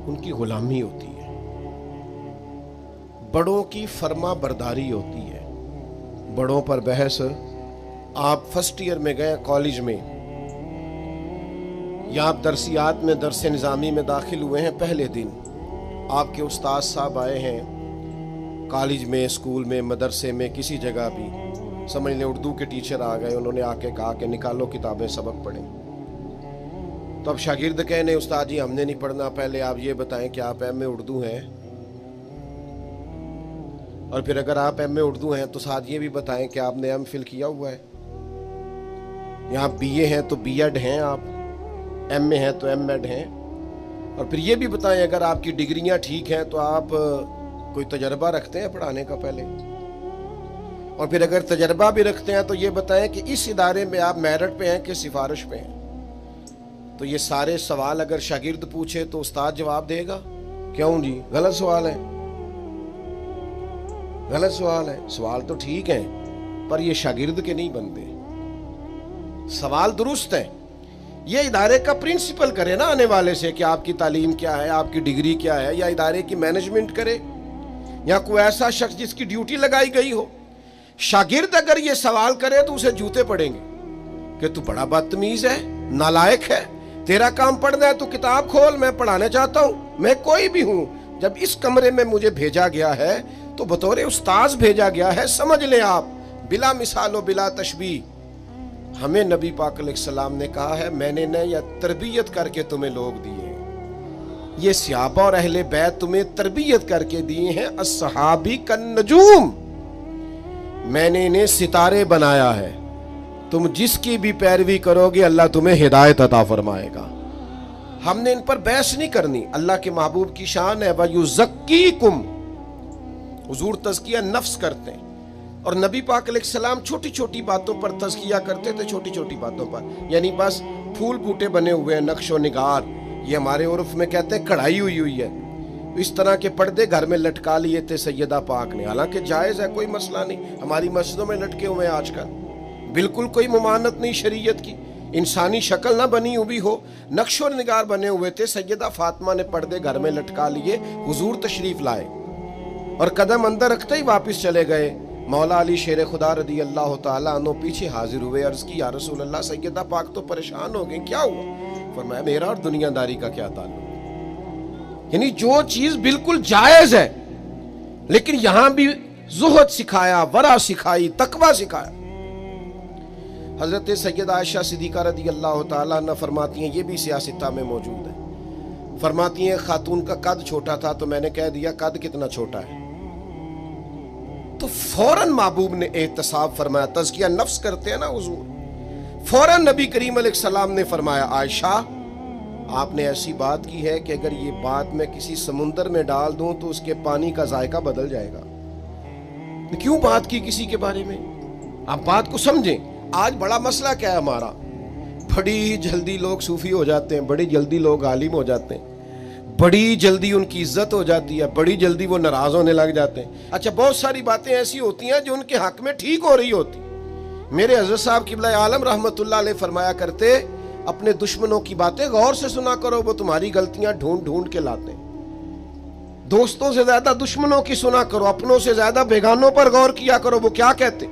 A: ان کی غلامی ہوتی ہے، بڑوں کی فرما برداری ہوتی ہے، بڑوں پر بحث۔ آپ فرسٹ ایئر میں گئے کالج میں، یا آپ درسیات میں درس نظامی میں داخل ہوئے ہیں، پہلے دن آپ کے استاد صاحب آئے ہیں کالج میں، اسکول میں، مدرسے میں، کسی جگہ بھی، سمجھ لیں اردو کے ٹیچر آ گئے، انہوں نے آ کے کہا کہ نکالو کتابیں، سبق پڑھیں۔ تو اب شاگرد کہنے استاد جی ہم نے نہیں پڑھنا، پہلے آپ یہ بتائیں کہ آپ ایم اے اردو ہیں، اور پھر اگر آپ ایم اے اردو ہیں تو ساتھ یہ بھی بتائیں کہ آپ نے ایم فل کیا ہوا ہے، یا آپ بی اے ہیں تو بی ایڈ ہیں، آپ ایم اے ہیں تو ایم ایڈ ہیں، اور پھر یہ بھی بتائیں اگر آپ کی ڈگریاں ٹھیک ہیں تو آپ کوئی تجربہ رکھتے ہیں پڑھانے کا پہلے، اور پھر اگر تجربہ بھی رکھتے ہیں تو یہ بتائیں کہ اس ادارے میں آپ میرٹ پہ ہیں کہ سفارش پہ ہیں۔ تو یہ سارے سوال اگر شاگرد پوچھے تو استاد جواب دے گا؟ کیوں جی غلط سوال ہے، غلط سوال ہے، سوال تو ٹھیک ہیں پر یہ شاگرد کے نہیں بنتے، سوال درست ہے۔ یہ ادارے کا پرنسپل کرے نا آنے والے سے کہ آپ کی تعلیم کیا ہے، آپ کی ڈگری کیا ہے، یا ادارے کی مینجمنٹ کرے، یا کوئی ایسا شخص جس کی ڈیوٹی لگائی گئی ہو۔ شاگرد اگر یہ سوال کرے تو اسے جوتے پڑیں گے کہ تو بڑا بدتمیز ہے، نالائق ہے، تیرا کام پڑھنا ہے تو کتاب کھول، میں پڑھانا چاہتا ہوں، میں کوئی بھی ہوں، جب اس کمرے میں مجھے بھیجا گیا ہے تو بطور استاذ بھیجا گیا ہے، سمجھ لیں آپ، بلا مثال و بلا تشبیہ۔ ہمیں نبی پاک علیہ السلام نے کہا ہے میں نے نہ یا تربیت کر کے تمہیں لوگ دیے ہیں، یہ صحابہ اور اہل بیت تمہیں تربیت کر کے دیے ہیں، الصحابی کالنجوم، میں نے انہیں ستارے بنایا ہے، تم جس کی بھی پیروی کرو گے اللہ تمہیں ہدایت عطا فرمائے گا۔ ہم نے ان پر بحث نہیں کرنی، اللہ کے محبوب کی شان ہے وَيُزَكِّيكُمْ، حضور تزکیہ نفس کرتے ہیں، اور نبی پاک علیہ السلام چھوٹی چھوٹی باتوں پر تزکیہ کرتے تھے، چھوٹی چھوٹی باتوں پر، یعنی بس پھول بوٹے بنے ہوئے ہیں، نقش و نگار، یہ ہمارے عرف میں کہتے ہیں کڑھائی ہوئی ہے، اس طرح کے پردے گھر میں لٹکا لیے تھے سیدہ پاک نے، حالانکہ جائز ہے، کوئی مسئلہ نہیں، ہماری مسجدوں میں لٹکے ہوئے ہیں آج کل، بالکل کوئی ممانت نہیں شریعت کی، انسانی شکل نہ بنی ہوئی ہو، نقش و نگار بنے ہوئے تھے، سیدہ فاطمہ نے پردے گھر میں لٹکا لیے، حضور تشریف لائے اور قدم اندر رکھتے ہی واپس چلے گئے۔ مولا علی شیر خدا رضی اللہ تعالیٰ عنہ پیچھے حاضر ہوئے، عرض کی یا رسول اللہ سیدہ پاک تو پریشان ہو گئی، کیا ہوا؟ فرمایا میرا اور دنیا داری کا کیا تعلق، یعنی جو چیز بالکل جائز ہے لیکن یہاں بھی زہد سکھایا، ورع سکھائی، تقوی سکھایا۔ حضرت سیدہ عائشہ صدیقہ رضی اللہ تعالیٰ عنہ فرماتی ہیں، یہ بھی سیاستہ میں موجود ہے، فرماتی ہیں خاتون کا قد چھوٹا تھا تو میں نے کہہ دیا قد کتنا چھوٹا ہے، تو فوراً محبوب نے احتساب فرمایا، تزکیہ نفس کرتے ہیں نا حضور، فوراً نبی کریم علیہ السلام نے فرمایا عائشہ آپ نے ایسی بات کی ہے کہ اگر یہ بات میں کسی سمندر میں ڈال دوں تو اس کے پانی کا ذائقہ بدل جائے گا، کیوں بات کی کسی کے بارے میں؟ آپ بات کو سمجھیں۔ آج بڑا مسئلہ کیا ہے ہمارا، بڑی جلدی لوگ صوفی ہو جاتے ہیں، بڑی جلدی لوگ عالم ہو جاتے ہیں، بڑی جلدی ان کی عزت ہو جاتی ہے، بڑی جلدی وہ ناراض ہونے لگ جاتے ہیں۔ اچھا بہت ساری باتیں ایسی ہوتی ہیں جو ان کے حق میں ٹھیک ہو رہی ہوتی، میرے حضرت صاحب قبلہ عالم رحمت اللہ علیہ فرمایا کرتے اپنے دشمنوں کی باتیں غور سے سنا کرو، وہ تمہاری غلطیاں ڈھونڈ ڈھونڈ کے لاتے ہیں۔ دوستوں سے زیادہ دشمنوں کی سنا کرو، اپنوں سے زیادہ بیگانوں پر غور کیا کرو، وہ کیا کہتے،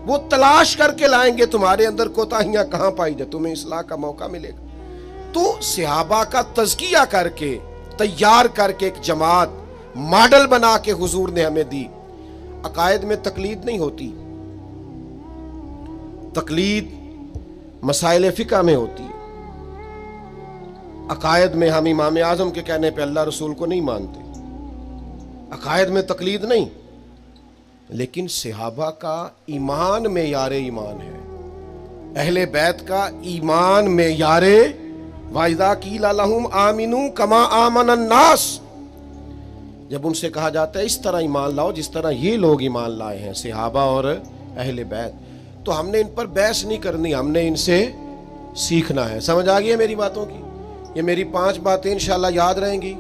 A: وہ تلاش کر کے لائیں گے تمہارے اندر کوتاہیاں کہاں پائی جائے، تمہیں اصلاح کا موقع ملے گا۔ تو صحابہ کا تزکیہ کر کے، تیار کر کے ایک جماعت ماڈل بنا کے حضور نے ہمیں دی۔ عقائد میں تقلید نہیں ہوتی، تقلید مسائل فقہ میں ہوتی ہے۔
B: عقائد میں ہم امام اعظم کے کہنے پہ اللہ رسول کو نہیں مانتے، عقائد میں تقلید نہیں، لیکن صحابہ کا ایمان معیار ایمان ہے، اہل بیت کا ایمان معیار وَإِذَا قِيلَ لَهُمْ آمِنُوا كَمَا آمَنَ النَّاسُ، جب ان سے کہا جاتا ہے اس طرح ایمان لاؤ جس طرح یہ لوگ ایمان لائے ہیں، صحابہ اور اہل بیت، تو ہم نے ان پر بحث نہیں کرنی، ہم نے ان سے سیکھنا ہے۔ سمجھ آ گئی ہے میری باتوں کی؟ یہ میری 5 باتیں انشاءاللہ یاد رہیں گی۔